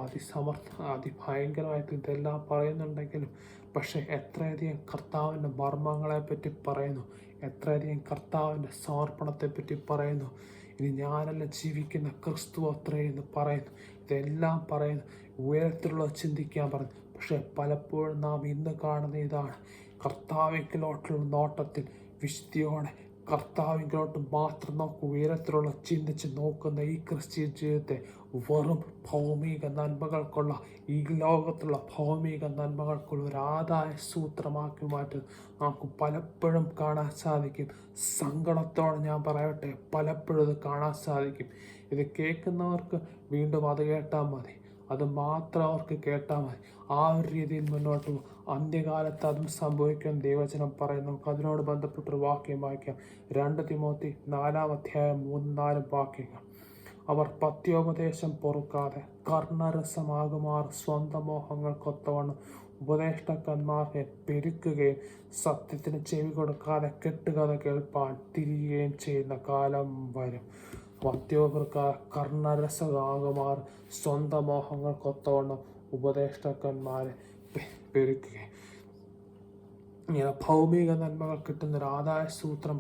അതിഭയങ്കരമായിട്ട് ഇതെല്ലാം പറയുന്നുണ്ടെങ്കിലും, പക്ഷേ എത്രയധികം കർത്താവിൻ്റെ മർമ്മങ്ങളെപ്പറ്റി പറയുന്നു, എത്രയധികം കർത്താവിൻ്റെ സമർപ്പണത്തെപ്പറ്റി പറയുന്നു. ഇനി ഞാനല്ല ജീവിക്കുന്ന ക്രിസ്തു അത്രയെന്ന് പറയുന്നു. ഇതെല്ലാം പറയുന്നു, ഉയരത്തിലുള്ള ചിന്തിക്കാൻ പറയുന്നു. പക്ഷേ പലപ്പോഴും നാം ഇന്ന് കാണുന്ന ഇതാണ്, കർത്താവിലോട്ടുള്ള നോട്ടത്തിൽ വിശുദ്ധിയോടെ കർത്താവിലോട്ട് മാത്രം ഉയരത്തിലുള്ള ചിന്തിച്ച് നോക്കുന്ന ഈ ക്രിസ്ത്യൻ ജീവിതത്തെ വെറും ഭൗമിക നന്മകൾക്കുള്ള, ഈ ലോകത്തുള്ള ഭൗമിക നന്മകൾക്കുള്ള ഒരു ആദായ സൂത്രമാക്കി മാറ്റും നമുക്ക് പലപ്പോഴും കാണാൻ സാധിക്കും. സങ്കടത്തോടെ ഞാൻ പറയട്ടെ, പലപ്പോഴും ഇത് കാണാൻ സാധിക്കും. ഇത് കേൾക്കുന്നവർക്ക് വീണ്ടും അത് കേട്ടാൽ മതി, അത് മാത്രം അവർക്ക് കേട്ടാൽ മതി. ആ ഒരു രീതിയിൽ മുന്നോട്ട് പോകും. അന്ത്യകാലത്ത് അതും സംഭവിക്കാൻ ദൈവവചനം പറയും. നമുക്ക് അതിനോട് ബന്ധപ്പെട്ടൊരു വാക്യം വായിക്കാം. 2 തിമോത്തി 4:3-4 വാക്യങ്ങൾ. അവർ പത്യോപദേശം പൊറുക്കാതെ കർണരസമാകുമാർ സ്വന്തം മോഹങ്ങൾക്കൊത്തവണ്ണം ഉപദേഷ്ടാക്കന്മാരെ പെരുക്കുകയും സത്യത്തിന് ചെവി കൊടുക്കാതെ കെട്ടുകഥ കേൾപ്പാൻ തിരിയുകയും ചെയ്യുന്ന കാലം വരും. പത്യോപൃക്കാർ കർണരസമാകുമാർ സ്വന്തം മോഹങ്ങൾക്കൊത്തവണ്ണം ഉപദേഷ്ടാക്കന്മാരെ പെരുക്കുകയും. ഇങ്ങനെ ഭൗമിക നന്മകൾ കിട്ടുന്നൊരു ആദായ സൂത്രം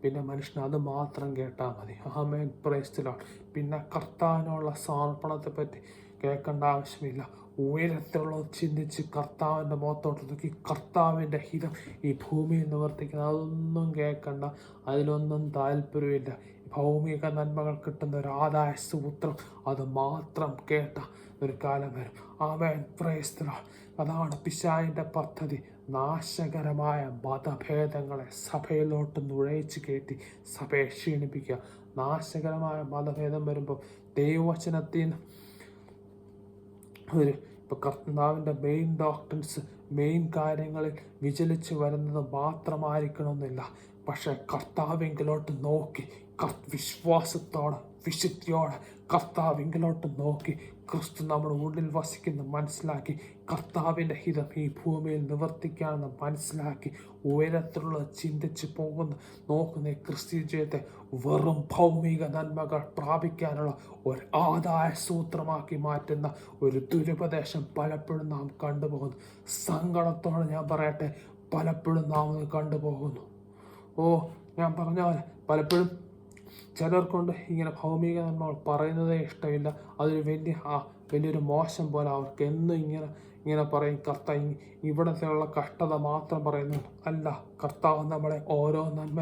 പിന്നെ മനുഷ്യന് അത് മാത്രം കേട്ടാൽ മതി. ആമേൻ. Praise the Lord. പിന്നെ കർത്താവിനുള്ള സമർപ്പണത്തെ പറ്റി കേൾക്കേണ്ട ആവശ്യമില്ല. ഉയരത്തിലുള്ളത് ചിന്തിച്ച് കർത്താവിൻ്റെ മുഖത്തോട്ട് നോക്കി കർത്താവിൻ്റെ ഹിതം ഈ ഭൂമിയിൽ നിവർത്തിക്കുന്നത്. അതൊന്നും കേൾക്കണ്ട, അതിലൊന്നും താല്പര്യമില്ല. ഭൗമിക നന്മകൾ കിട്ടുന്ന ഒരു ആദായ സൂത്രം അത് മാത്രം കേട്ട ഒരു കാലം വരും. ആമേൻ, പ്രൈസ് ദി ലോർഡ്. അതാണ് പിശാചിൻ്റെ പദ്ധതി. നാശകരമായ മതഭേദങ്ങളെ സഭയിലോട്ട് നുഴയിച്ച് കയറ്റി സഭയെ ക്ഷീണിപ്പിക്കുക. നാശകരമായ മതഭേദം വരുമ്പോൾ ദൈവവചനത്തിൽ നിന്ന് ഇപ്പോൾ കർത്താവിൻ്റെ മെയിൻ ഡോക്ട്രിൻസ്, മെയിൻ കാര്യങ്ങളിൽ വിചലിച്ച് വരുന്നത് മാത്രമായിരിക്കണമെന്നില്ല. പക്ഷേ കർത്താവിങ്കിലോട്ട് നോക്കി വിശ്വാസത്തോടെ വിശുദ്ധിയോടെ കർത്താവിങ്കിലോട്ട് നോക്കി ക്രിസ്തു നമ്മുടെ ഉള്ളിൽ വസിക്കുന്ന മനസ്സിലാക്കി കർത്താവിൻ്റെ ഹിതം ഈ ഭൂമിയിൽ നിവർത്തിക്കാമെന്ന് മനസ്സിലാക്കി ഉയരത്തിലുള്ള ചിന്തിച്ച് നോക്കുന്ന ക്രിസ്തീയ ജീവിതത്തെ വെറും ഭൗമിക നന്മകൾ പ്രാപിക്കാനുള്ള ഒരു ആദായ സൂത്രമാക്കി മാറ്റുന്ന ഒരു ദുരുപദേശം പലപ്പോഴും നാം കണ്ടുപോകുന്നു. സങ്കടത്തോടെ ഞാൻ പറയട്ടെ, പലപ്പോഴും നാം അത് കണ്ടുപോകുന്നു. ഞാൻ പറഞ്ഞ പോലെ പലപ്പോഴും ചിലർക്കൊണ്ട് ഇങ്ങനെ ഭൗമിക നന്മകൾ പറയുന്നതേ ഇഷ്ടമില്ല. അതൊരു വലിയൊരു മോശം പോലെ അവർക്ക് എന്നും ഇങ്ങനെ പറയും. കർത്താവ് ഇവിടത്തെയുള്ള കഷ്ടത മാത്രം പറയുന്നു. അല്ല, കർത്താവ് നമ്മളെ ഓരോ നന്മ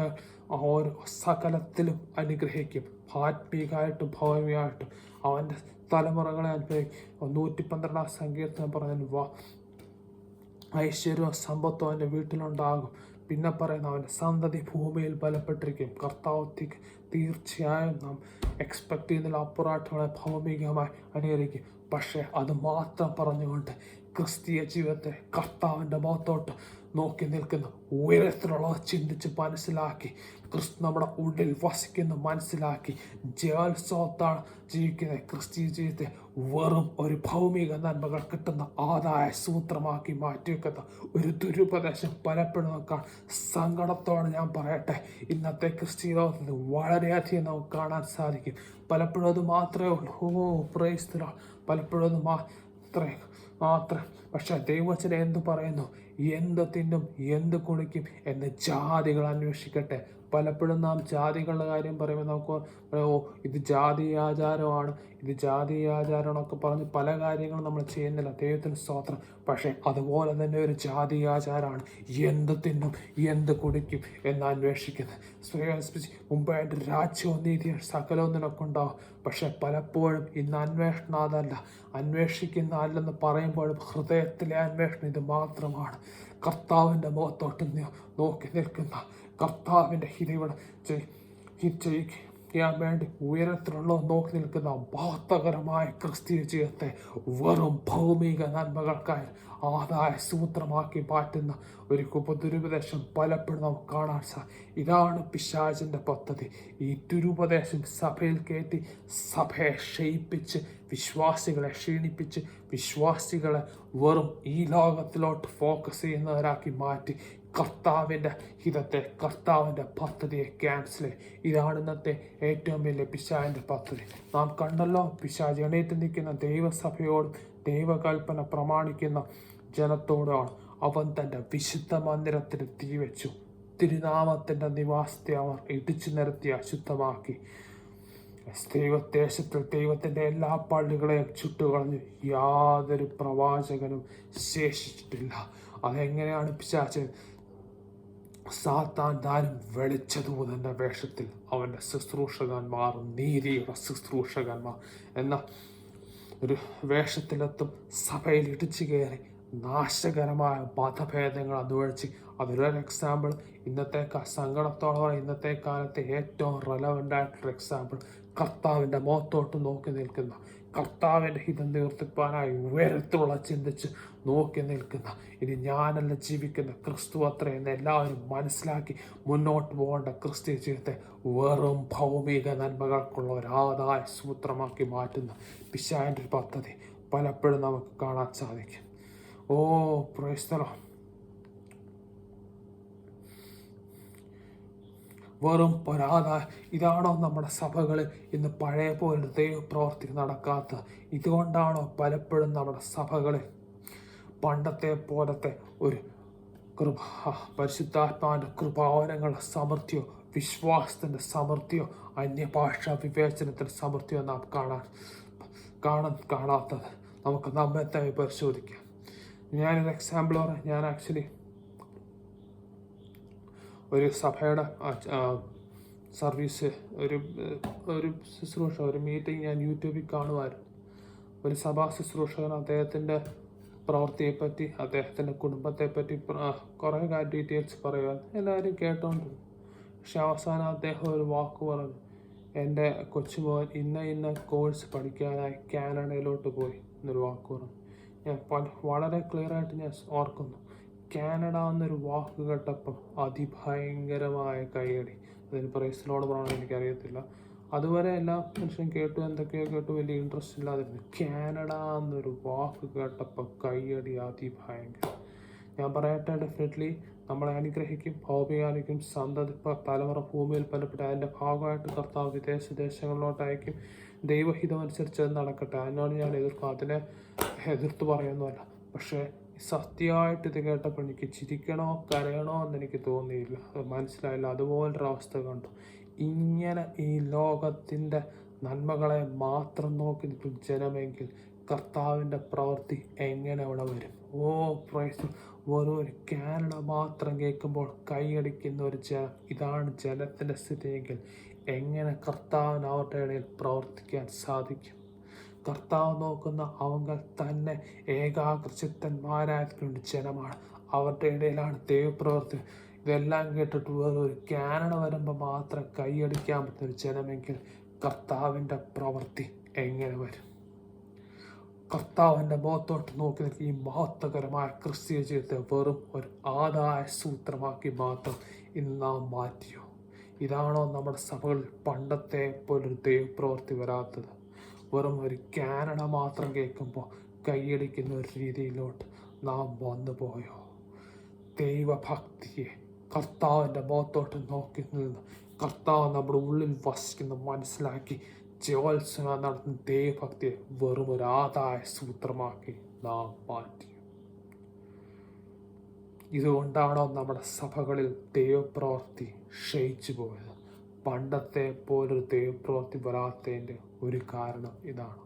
ഓരോ സകലത്തിലും അനുഗ്രഹിക്കും. ആത്മീകമായിട്ടും ഭൗമികമായിട്ടും അവൻ്റെ തലമുറകളെ അനുഗ്രഹിക്കും. 112 സങ്കീർത്തനം പറഞ്ഞു, ഐശ്വര്യവും സമ്പത്തും അവൻ്റെ വീട്ടിലുണ്ടാകും. പിന്നെ പറയുന്ന അവൻ്റെ സന്തതി ഭൂമിയിൽ ബലപ്പെട്ടിരിക്കും. കർത്താവ് തീർച്ചയായും നാം എക്സ്പെക്ട് ചെയ്യുന്നതിൽ അപ്പുറമായിട്ടുള്ള ഭൗമികമായി അനുകരിക്കും. പക്ഷേ അത് മാത്രം പറഞ്ഞുകൊണ്ട് ക്രിസ്തീയ ജീവിതത്തെ കർത്താവിൻ്റെ മുഖത്തോട്ട് നോക്കി നിൽക്കുന്ന ഉയരത്തിലുള്ള ചിന്തിച്ച് മനസ്സിലാക്കി ക്രിസ്തു നമ്മുടെ ഉള്ളിൽ വസിക്കുന്ന മനസ്സിലാക്കി ജയോത്സവത്താണ് ജീവിക്കുന്ന ക്രിസ്തീയ ജീവിതത്തെ വെറും ഒരു ഭൗമിക നന്മകൾ കിട്ടുന്ന ആദായ സൂത്രമാക്കി മാറ്റിവെക്കുന്ന ഒരു ദുരുപദേശം പലപ്പോഴും നോക്കാൻ സങ്കടത്തോടെ ഞാൻ പറയട്ടെ, ഇന്നത്തെ ക്രിസ്തീയ ലോകത്തിൽ വളരെയധികം നമുക്ക് കാണാൻ സാധിക്കും. പലപ്പോഴും അത് മാത്രമേ ഉള്ളൂ. Price the Lord. പലപ്പോഴും അത് മാത്രം. പക്ഷെ ദൈവവചനം എന്ത് പറയുന്നു? എന്ത് തിന്നും എന്ത് കുടിക്കും എന്ന് ജാതികൾ അന്വേഷിക്കട്ടെ. പലപ്പോഴും നാം ജാതികളുടെ കാര്യം പറയുമ്പോൾ നമുക്ക് ഇത് ജാതീയാചാരമാണ്, ഇത് ജാതീയാചാരമാണൊക്കെ പറഞ്ഞ് പല കാര്യങ്ങളും നമ്മൾ ചെയ്യുന്നില്ല. ദൈവത്തിന് സ്തോത്രം. പക്ഷേ അതുപോലെ തന്നെ ഒരു ജാതീയാചാരമാണ് എന്ത് തിന്നും എന്ത് കുടിക്കും എന്ന് അന്വേഷിക്കുന്നത്. മുമ്പായിട്ട് രാജ്യവും നീതിയും സകലവും നിനക്കുണ്ടാവും. പക്ഷെ പലപ്പോഴും ഇന്ന് അന്വേഷണം അതല്ല. അന്വേഷിക്കുന്ന അല്ലെന്ന് പറയുമ്പോഴും ഹൃദയത്തിലെ അന്വേഷണം ഇത് മാത്രമാണ്. കർത്താവിൻ്റെ മുഖത്തോട്ട് നോക്കി നിൽക്കുന്ന കർത്താവിൻ്റെ ഹിതവിടെ ചെയ്യാൻ വേണ്ടി ഉയരത്തിലുള്ള നോക്കി നിൽക്കുന്ന മഹത്വകരമായ ക്രിസ്തീയ ജീവിതത്തെ വെറും ഭൗമിക നന്മകൾക്കായി ആദായ സൂത്രമാക്കി മാറ്റുന്ന ഒരു ദുരുപദേശം പലപ്പോഴും നമുക്ക് കാണാൻ ഇതാണ് പിശാചിൻ്റെ പദ്ധതി. ഈ ദുരുപദേശം സഭയിൽ കയറ്റി സഭയെ ക്ഷയിപ്പിച്ച് വിശ്വാസികളെ ക്ഷീണിപ്പിച്ച് വിശ്വാസികളെ വെറും ഈ ലോകത്തിലോട്ട് ഫോക്കസ് ചെയ്യുന്നവരാക്കി മാറ്റി കർത്താവിൻ്റെ ഹിതത്തെ കർത്താവിൻ്റെ പദ്ധതിയെ ക്യാൻസൽ ചെയ്യും. ഇതാണ് ഇന്നത്തെ ഏറ്റവും വലിയ പിശാചിൻ്റെ പദ്ധതി. നാം കണ്ടല്ലോ, പിശാച് എണീറ്റ് നിൽക്കുന്ന ദൈവസഭയോടും ദൈവകൽപ്പന പ്രമാണിക്കുന്ന ജനത്തോടാണ് അവൻ തൻ്റെ വിശുദ്ധ മന്ദിരത്തിന് തീവെച്ചു. തിരുനാമത്തിൻ്റെ നിവാസത്തെ അവർ ഇടിച്ചു നിരത്തി അശുദ്ധമാക്കി. ദൈവദേശത്തിൽ ദൈവത്തിൻ്റെ എല്ലാ പള്ളികളെയും ചുട്ടുകളഞ്ഞു. യാതൊരു പ്രവാചകനും ശേഷിച്ചിട്ടില്ല. അതെങ്ങനെയാണ് പിശാച്? സാത്താൻ താനും വെളിച്ചദൂതൻ്റെ വേഷത്തിൽ അവൻ്റെ ശുശ്രൂഷകന്മാർ, നീതിയുടെ ശുശ്രൂഷകന്മാർ എന്ന ഒരു വേഷത്തിലെത്തും. സഭയിൽ ഇടിച്ചു കയറി നാശകരമായ മതഭേദങ്ങൾ അന്വേഷിച്ച് അതിലൊരു എക്സാമ്പിൾ ഇന്നത്തെ സങ്കടത്തോടെ ഇന്നത്തെ കാലത്തെ ഏറ്റവും റെലവൻ്റ് ആയിട്ടുള്ള എക്സാമ്പിൾ കർത്താവിൻ്റെ മുഖത്തോട്ട് നോക്കി നിൽക്കുന്ന, കർത്താവിൻ്റെ ഹിതം നിവർത്തിപ്പാനായി ഉയരത്തുള്ള ചിന്തിച്ച് നോക്കി നിൽക്കുന്ന, ഇനി ഞാനല്ല ജീവിക്കുന്ന ക്രിസ്തു അത്ര എന്ന് എല്ലാവരും മനസ്സിലാക്കി മുന്നോട്ട് പോകേണ്ട ക്രിസ്തീയ ജീവിതത്തെ വെറും ഭൗമിക നന്മകൾക്കുള്ള ഒരു ആദായ സൂത്രമാക്കി മാറ്റുന്ന പിശാചിൻ്റെ പദ്ധതി പലപ്പോഴും നമുക്ക് കാണാൻ സാധിക്കും. Price the Lord. വെറും ഇതാണോ നമ്മുടെ സഭകളിൽ ഇന്ന് പഴയ പോലെ ദൈവപ്രവർത്തി നടക്കാത്തത്? ഇതുകൊണ്ടാണോ പലപ്പോഴും നമ്മുടെ സഭകളിൽ പണ്ടത്തെ പോലത്തെ ഒരു പരിശുദ്ധാത്മാവിൻ്റെ കൃപാവനങ്ങളുടെ സമൃദ്ധിയോ വിശ്വാസത്തിൻ്റെ സമൃദ്ധിയോ അന്യഭാഷാ വിവേചനത്തിൻ്റെ സമൃദ്ധിയോ നാം കാണാത്തത്? നമുക്ക് നമ്മെ തന്നെ പരിശോധിക്കാം. ഞാനൊരു എക്സാമ്പിൾ പറയാം. ഞാൻ ആക്ച്വലി ഒരു സഭയുടെ സർവീസ്, ഒരു ശുശ്രൂഷ, ഒരു മീറ്റിംഗ് ഞാൻ യൂട്യൂബിൽ കാണുമായിരുന്നു. ഒരു സഭാ ശുശ്രൂഷകൻ അദ്ദേഹത്തിൻ്റെ പ്രവൃത്തിയെപ്പറ്റി, അദ്ദേഹത്തിൻ്റെ കുടുംബത്തെപ്പറ്റി കുറേ ഡീറ്റെയിൽസ് പറയുവാൻ എല്ലാവരും കേട്ടോണ്ടിരുന്നു. പക്ഷെ അവസാനം അദ്ദേഹം ഒരു വാക്ക് പറഞ്ഞു, എൻ്റെ കൊച്ചുമോൻ ഇന്ന കോഴ്സ് പഠിക്കാനായി കാനഡയിലോട്ട് പോയി എന്നൊരു വാക്ക് പറഞ്ഞു. ഞാൻ വളരെ ക്ലിയറായിട്ട് ഞാൻ ഓർക്കുന്നു. കാനഡ എന്നൊരു വാക്ക് കേട്ടപ്പം അതിഭയങ്കരമായ കൈയടി. അതിന് പ്രൈസിനോട് പറയണം എനിക്കറിയത്തില്ല. അതുവരെ എല്ലാ മനുഷ്യരും കേട്ടു, എന്തൊക്കെയോ കേട്ടു, വലിയ ഇൻട്രസ്റ്റ് ഇല്ലാതിരുന്നു. കാനഡ എന്നൊരു വാക്ക് കേട്ടപ്പോൾ കൈയടി അതിഭയങ്കരം. ഞാൻ പറയട്ടെ, ഡെഫിനറ്റ്ലി നമ്മളെ അനുഗ്രഹിക്കും, ഭൗമികാനിക്കും, സന്തതി തലമുറ ഭൂമിയിൽ ബലപ്പെട്ട് അതിൻ്റെ ഭാഗമായിട്ട് കർത്താവ് വിദേശങ്ങളിലോട്ട് അയക്കും. ദൈവഹിതം അനുസരിച്ച് അത് നടക്കട്ടെ. അതിനോട് ഞാൻ അതിനെ എതിർത്ത് പറയുന്നതല്ല. പക്ഷേ സത്യമായിട്ട് ഇത് കേട്ടപ്പോൾ എനിക്ക് ചിരിക്കണോ കരയണോ എന്നെനിക്ക് തോന്നിയില്ല, മനസ്സിലായില്ല. അതുപോലൊരവസ്ഥ കണ്ടു. ഇങ്ങനെ ഈ ലോകത്തിൻ്റെ നന്മകളെ മാത്രം നോക്കി നിൽക്കും ജനമെങ്കിൽ കർത്താവിൻ്റെ പ്രവൃത്തി എങ്ങനെ അവിടെ വരും? പ്രൈസ്. ഒരു കാനഡ മാത്രം കേൾക്കുമ്പോൾ കൈയടിക്കുന്ന ഒരു ജനം, ഇതാണ് ജനത്തിൻ്റെ സ്ഥിതിയെങ്കിൽ എങ്ങനെ കർത്താവിന് അവരുടെ ഇടയിൽ പ്രവർത്തിക്കാൻ സാധിക്കും? കർത്താവ് നോക്കുന്ന അവങ്ങൾ തന്നെ ഏകാഗ്രചിത്തന്മാരായതുകൊണ്ട് ജനമാണ്. അവരുടെ ഇടയിലാണ് ദൈവപ്രവൃത്തി. ഇതെല്ലാം കേട്ടിട്ട് ഒരു കാനഡ വരുമ്പോൾ മാത്രം കൈയടിക്കാൻ പറ്റുന്ന ഒരു ജനമെങ്കിൽ കർത്താവിൻ്റെ പ്രവൃത്തി എങ്ങനെ വരും? കർത്താവിൻ്റെ മുഖത്തോട്ട് നോക്കി നിൽക്കി ഈ മഹത്വകരമായ ക്രിസ്തീയ ജീവിതത്തെ വെറും ഒരു ആദായ സൂത്രമാക്കി മാത്രം ഇന്ന് നാം മാറ്റിയോ? ഇതാണോ നമ്മുടെ സഭകളിൽ പണ്ടത്തെ പോലൊരു ദൈവപ്രവൃത്തി വരാത്തത്? വെറും ഒരു കാനഡ മാത്രം കേൾക്കുമ്പോൾ കൈയടിക്കുന്ന ഒരു രീതിയിലോട്ട് നാം വന്നു പോയോ? ദൈവഭക്തിയെ കർത്താവിൻ്റെ മുഖത്തോട്ട് നോക്കി നിന്ന് കർത്താവ് നമ്മുടെ ഉള്ളിൽ വസിക്കുന്ന മനസ്സിലാക്കി ജയോത്സവം നടത്തുന്ന ദൈവഭക്തിയെ വെറും ഒരു ആദായ സൂത്രമാക്കി നാം മാറ്റി. ഇതുകൊണ്ടാണോ നമ്മുടെ സഭകളിൽ ദൈവപ്രവൃത്തി ക്ഷയിച്ചു പോയത്? പണ്ടത്തെ പോലൊരു ദൈവപ്രവൃത്തി വരാത്തതിൻ്റെ ഒരു കാരണം ഇതാണ്.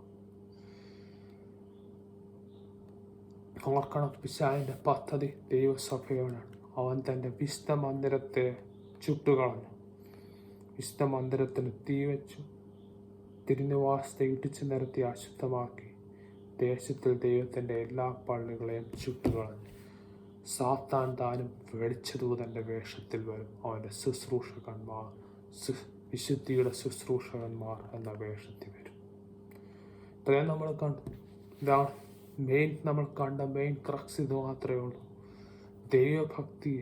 ഓർക്കണം, പിശാചിൻ്റെ പദ്ധതി ദൈവസഭയോടാണ്. അവൻ തൻ്റെ വിശുദ്ധ മന്ദിരത്തെ ചുട്ടുകളഞ്ഞു. വിശുദ്ധ മന്ദിരത്തിന് തീ വെച്ചു. തിരുനിവാസത്തെ ഇടിച്ചു നിരത്തി അശുദ്ധമാക്കി. ദേശത്തിൽ ദൈവത്തിൻ്റെ എല്ലാ പള്ളികളെയും ചുട്ടുകളഞ്ഞു. സാത്താൻ താനും വെളിച്ചദൂതൻ്റെ വേഷത്തിൽ വരും. അവൻ്റെ ശുശ്രൂഷകന്മാർ, വിശുദ്ധിയുടെ ശുശ്രൂഷകന്മാർ എന്ന വേഷത്തിൽ വരും. ഇത്രയും നമ്മൾ കണ്ടു. ഇതാണ് നമ്മൾ കണ്ട മെയിൻ ക്രക്സ്. ഇത് മാത്രമേ ഉള്ളൂ. ദൈവഭക്തി,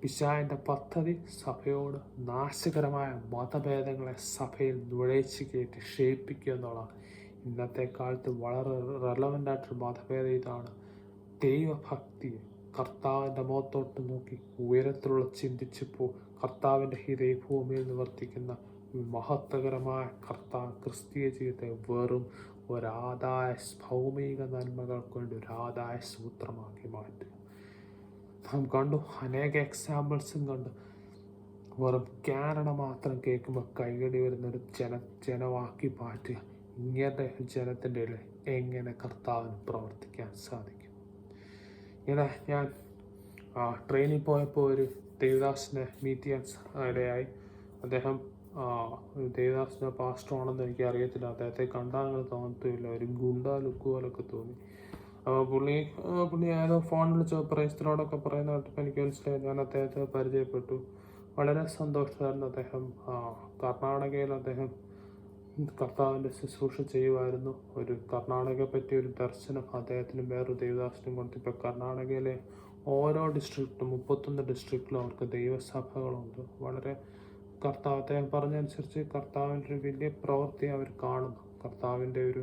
പിശാചിൻ്റെ പദ്ധതി സഭയോട് നാശകരമായ മതഭേദങ്ങളെ സഭയിൽ നുഴച്ചു കയറ്റി ക്ഷയിപ്പിക്കുക എന്നുള്ളതാണ്. ഇന്നത്തെ കാലത്ത് വളരെ റെലവൻ്റ് ആയിട്ടൊരു മതഭേദം ഇതാണ്. ദൈവഭക്തി കർത്താവിൻ്റെ മുഖത്തോട്ട് നോക്കി ഉയരത്തിലുള്ള ചിന്തിച്ചപ്പോൾ കർത്താവിൻ്റെ ഹൃദയഭൂമിയിൽ നിവർത്തിക്കുന്ന മഹത്വകരമായ ക്രിസ്തീയ ജീവിതത്തെ വെറും ഒരാദായ ഭൗമിക നന്മകൾക്ക് വേണ്ടി ഒരു ആദായ സൂത്രമാക്കി മാറ്റുക. നാം കണ്ടു, അനേക എക്സാമ്പിൾസും കണ്ടു. വെറും കാനഡ മാത്രം കേൾക്കുമ്പോൾ കൈകടി വരുന്നൊരു ജനമാക്കി മാറ്റുക. ഇങ്ങനെ ജനത്തിൻ്റെ ഇടയിൽ എങ്ങനെ കർത്താവിന് പ്രവർത്തിക്കാൻ സാധിക്കും? ഇങ്ങനെ ഞാൻ ട്രെയിനിൽ പോയപ്പോൾ ഒരു ദേവദാസിനെ മീറ്റ് ചെയ്യാൻ ഇടയായി. അദ്ദേഹം ദേവദാസിൻ്റെ പാസ്റ്ററാണെന്ന് എനിക്ക് അറിയത്തില്ല. അദ്ദേഹത്തെ കണ്ടാൽ അങ്ങനെ തോന്നത്തില്ല, ഒരു ഗുണ്ട ലുക്ക് പോലൊക്കെ തോന്നി. പുള്ളി ഏതോ ഫോൺ വിളിച്ച് പ്രൈസ്തലോടൊക്കെ പറയുന്ന കേട്ടപ്പോൾ എനിക്ക് മനസ്സിലായി. ഞാൻ അദ്ദേഹത്തെ പരിചയപ്പെട്ടു. വളരെ സന്തോഷമായിരുന്നു. അദ്ദേഹം കർണാടകയിൽ അദ്ദേഹം കർത്താവിൻ്റെ ശുശ്രൂഷ ചെയ്യുമായിരുന്നു. ഒരു കർണാടകയെ പറ്റിയ ഒരു ദർശനം അദ്ദേഹത്തിന് വേറൊരു ദേവദാസിനും കൊടുത്തു. ഇപ്പോൾ കർണാടകയിലെ ഓരോ ഡിസ്ട്രിക്റ്റും 31 ഡിസ്ട്രിക്റ്റിലും അവർക്ക് ദൈവസഭകളുണ്ട്. വളരെ അദ്ദേഹം പറഞ്ഞനുസരിച്ച് കർത്താവിൻ്റെ ഒരു വലിയ പ്രവൃത്തി അവർ കാണുന്നു. കർത്താവിൻ്റെ ഒരു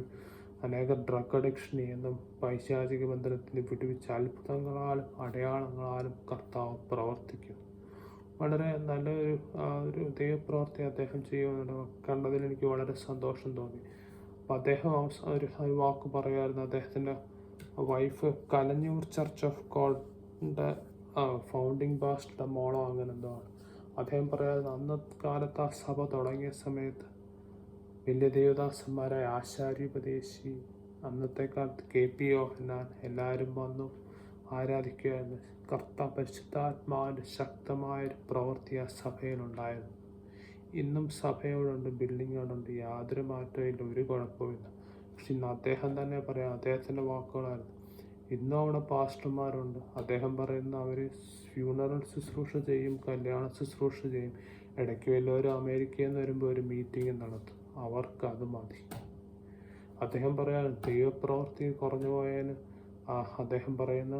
അനേക ഡ്രഗ് അഡിക്ഷനിൽ നിന്നും പൈശാചിക ബന്ധനത്തിന് വിടുവിച്ച അത്ഭുതങ്ങളാലും അടയാളങ്ങളാലും കർത്താവ് പ്രവർത്തിക്കുന്നു. വളരെ നല്ലൊരു ദൈവപ്രവൃത്തി അദ്ദേഹം ചെയ്യുന്നുണ്ട്. കണ്ടതിൽ എനിക്ക് വളരെ സന്തോഷം തോന്നി. അപ്പോൾ അദ്ദേഹം ഒരു വാക്ക് പറയുമായിരുന്നു. അദ്ദേഹത്തിൻ്റെ വൈഫ് കലഞ്ഞൂർ ചർച്ച് ഓഫ് ഗോഡിൻ്റെ ഫൗണ്ടിങ് പാസ്റ്ററുടെ മോളോ അങ്ങനെ എന്തോ ആണ്. അദ്ദേഹം പറയാമായിരുന്നു, അന്നത്തെ കാലത്ത് ആ സഭ തുടങ്ങിയ സമയത്ത് വലിയ ദേവദാസന്മാരായ ആശാരിപദേശി, അന്നത്തെ കാലത്ത് KPO എന്നാൻ എല്ലാവരും വന്നു ആരാധിക്കുകയായിരുന്നു. പരിശുദ്ധാത്മാവിൻ്റെ ശക്തമായൊരു പ്രവൃത്തി ആ സഭയിലുണ്ടായിരുന്നു. ഇന്നും സഭയോടുണ്ട്, ബിൽഡിങ്ങോടുണ്ട്, യാതൊരു മാറ്റവും ഇല്ല, ഒരു കുഴപ്പമില്ല. പക്ഷെ ഇന്ന് അദ്ദേഹം തന്നെ പറയാം, അദ്ദേഹത്തിൻ്റെ വാക്കുകളായിരുന്നു. ഇന്നും അവിടെ പാസ്റ്റർമാരുണ്ട്. അദ്ദേഹം പറയുന്ന അവർ ഫ്യൂണറൽ ശുശ്രൂഷ ചെയ്യും, കല്യാണ ശുശ്രൂഷ ചെയ്യും. ഇടയ്ക്ക് വല്ലവരും അമേരിക്കയിൽ നിന്ന് വരുമ്പോൾ ഒരു മീറ്റിംഗ് നടത്തും. അവർക്ക് അത് മതി. അദ്ദേഹം പറയാൻ ദൈവപ്രവൃത്തി കുറഞ്ഞു പോയതിന് അദ്ദേഹം പറയുന്ന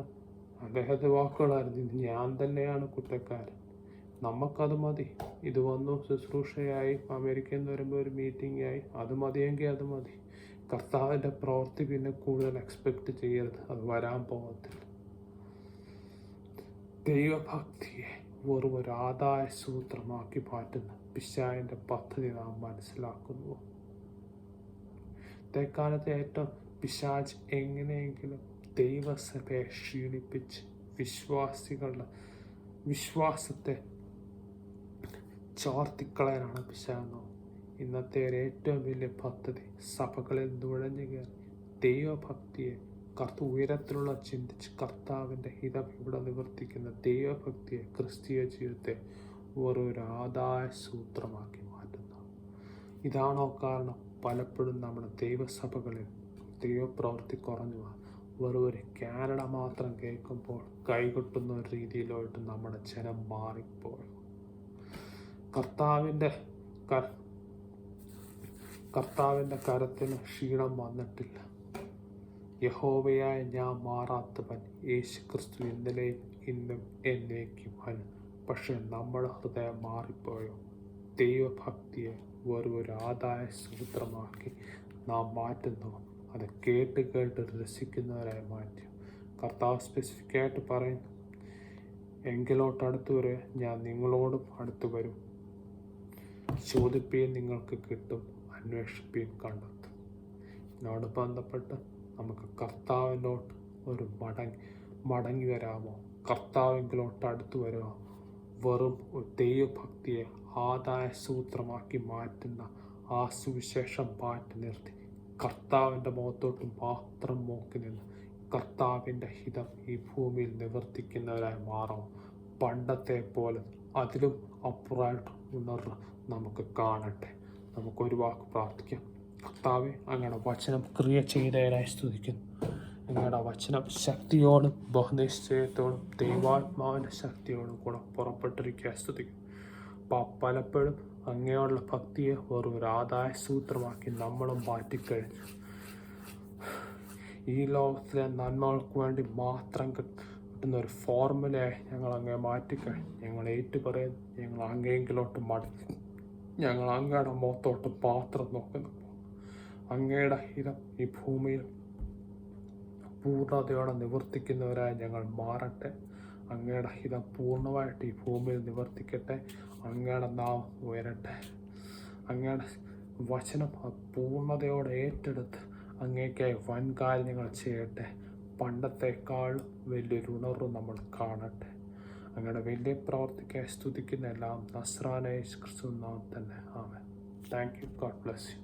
അദ്ദേഹത്തെ വാക്കുകളായിരുന്നു, ഞാൻ തന്നെയാണ് കുറ്റക്കാരൻ, നമുക്കത് മതി. ഇത് വന്നു ശുശ്രൂഷയായി, അമേരിക്കയിൽ നിന്ന് വരുമ്പോൾ ഒരു മീറ്റിംഗ് ആയി, അത് മതിയെങ്കിൽ അത് മതി. കർത്താവിൻ്റെ പ്രവൃത്തി പിന്നെ കൂടുതൽ എക്സ്പെക്റ്റ് ചെയ്യരുത്, അത് വരാൻ പോകത്തില്ല. ദൈവഭക്തിയെ വെറും ഒരു ആദായ സൂത്രമാക്കി മാറ്റുന്ന പിശാചിൻ്റെ പദ്ധതി നാം മനസ്സിലാക്കുന്നു. ഇതേക്കാലത്തെ ഏറ്റവും പിശാച് എങ്ങനെയെങ്കിലും ദൈവസഭയെ ക്ഷീണിപ്പിച്ച് വിശ്വാസികളുടെ വിശ്വാസത്തെ ചോർത്തിക്കളയാനാണ് പിശാച്. ഇന്നത്തെ ഏറ്റവും വലിയ പദ്ധതി സഭകളിൽ നുഴഞ്ഞു കയറി ദൈവഭക്തിയെ ഉയരത്തിലുള്ള ചിന്തിച്ച് കർത്താവിൻ്റെ ഹിതം ഇവിടെ നിവർത്തിക്കുന്ന ദൈവഭക്തിയെ, ക്രിസ്തീയ ജീവിതത്തെ വെറൊരു ആദായ സൂത്രമാക്കി മാറ്റുന്നു. ഇതാണോ കാരണം പലപ്പോഴും നമ്മുടെ ദൈവസഭകളിൽ ദൈവപ്രവൃത്തി കുറഞ്ഞു വെറൊരു കാനഡ മാത്രം കേൾക്കുമ്പോൾ കൈകൊട്ടുന്ന ഒരു രീതിയിലോട്ട് നമ്മുടെ ജനം മാറിപ്പോയി. കർത്താവിൻ്റെ കരത്തിന് ക്ഷീണം വന്നിട്ടില്ല. യഹോവയായ ഞാൻ മാറാത്തവൻ, യേശു ക്രിസ്തു ഇന്നലെയും ഇന്നും എന്നേക്കും. പക്ഷെ നമ്മുടെ ഹൃദയം മാറിപ്പോയോ? ദൈവഭക്തിയെ വെറും ഒരു ആദായ സൂത്രമാക്കി നാം മാറ്റുന്നു. അത് കേട്ട് രസിക്കുന്നവരായി മാറ്റി. കർത്താവ് സ്പെസിഫിക്കായിട്ട് പറയുന്നു, എങ്കിലോട്ട് അടുത്ത് വരെ ഞാൻ നിങ്ങളോടും അടുത്ത് വരും. ചോദിപ്പീൻ നിങ്ങൾക്ക് കിട്ടും, അന്വേഷിപ്പീൻ കണ്ടെത്തും. ഇതിനോട് ബന്ധപ്പെട്ട് നമുക്ക് കർത്താവിനോട്ട് ഒരു മടങ്ങി വരാമോ? കർത്താവിങ്കിലോട്ട് അടുത്ത് വരുമോ? വെറും ഒരു ദൈവഭക്തിയെ ആദായ സൂത്രമാക്കി മാറ്റുന്ന ആ സുവിശേഷം മാറ്റി നിർത്തി കർത്താവിൻ്റെ മുഖത്തോട്ട് മാത്രം നോക്കി നിന്ന് കർത്താവിൻ്റെ ഹിതം ഈ ഭൂമിയിൽ നിവർത്തിക്കുന്നവരായി മാറാം. പണ്ടത്തെ പോലെ അതിലും അപ്പുറമായിട്ട് ഉണർവ് നമുക്ക് കാണട്ടെ. നമുക്കൊരു വാക്ക് പ്രാർത്ഥിക്കാം. കർത്താവെ, അങ്ങയുടെ വചനം ക്രിയ ചെയ്തതിനായി സ്തുതിക്കുന്നു. അങ്ങയുടെ വചനം ശക്തിയോടും ബഹുനിശ്ചയത്തോടും ദൈവാത്മാവിൻ്റെ ശക്തിയോടും കൂടെ പുറപ്പെട്ടിരിക്കുക സ്തുതിക്കുന്നു. പലപ്പോഴും അങ്ങയോടുള്ള ഭക്തിയെ വെറും ഒരു ആദായ സൂത്രമാക്കി നമ്മളും മാറ്റിക്കഴിഞ്ഞു. ഈ ലോകത്തിലെ നന്മകൾക്ക് വേണ്ടി മാത്രം കിട്ടുന്ന ഒരു ഫോർമുലയായി ഞങ്ങൾ അങ്ങേ മാറ്റിക്കഴിഞ്ഞു. ഞങ്ങൾ ഏറ്റുപറയുന്നു, ഞങ്ങൾ അങ്ങയെങ്കിലോട്ട് മടങ്ങി, ഞങ്ങൾ അങ്ങയുടെ മുഖത്തോട്ട് പാത്രം നോക്കുന്നു. അങ്ങയുടെ ഹിതം ഈ ഭൂമിയിൽ പൂർണ്ണതയോടെ നിവർത്തിക്കുന്നവരായി ഞങ്ങൾ മാറട്ടെ. അങ്ങയുടെ ഹിതം പൂർണ്ണമായിട്ട് ഈ ഭൂമിയിൽ നിവർത്തിക്കട്ടെ. അങ്ങയുടെ നാമം ഉയരട്ടെ. അങ്ങയുടെ വചനം പൂർണ്ണതയോടെ ഏറ്റെടുത്ത് അങ്ങേക്കായി വൻകാര്യങ്ങൾ ചെയ്യട്ടെ. പണ്ടത്തെക്കാൾ വലിയൊരു ഉണർവ് നമ്മൾ കാണട്ടെ. അങ്ങയുടെ വലിയ പ്രവർത്തിക്കായി സ്തുതിക്കുന്ന എല്ലാം നസ്രാനായ യേശു ക്രിസ്തു നാമത്തിൽ തന്നെ. ആമേൻ. Thank you. God bless U.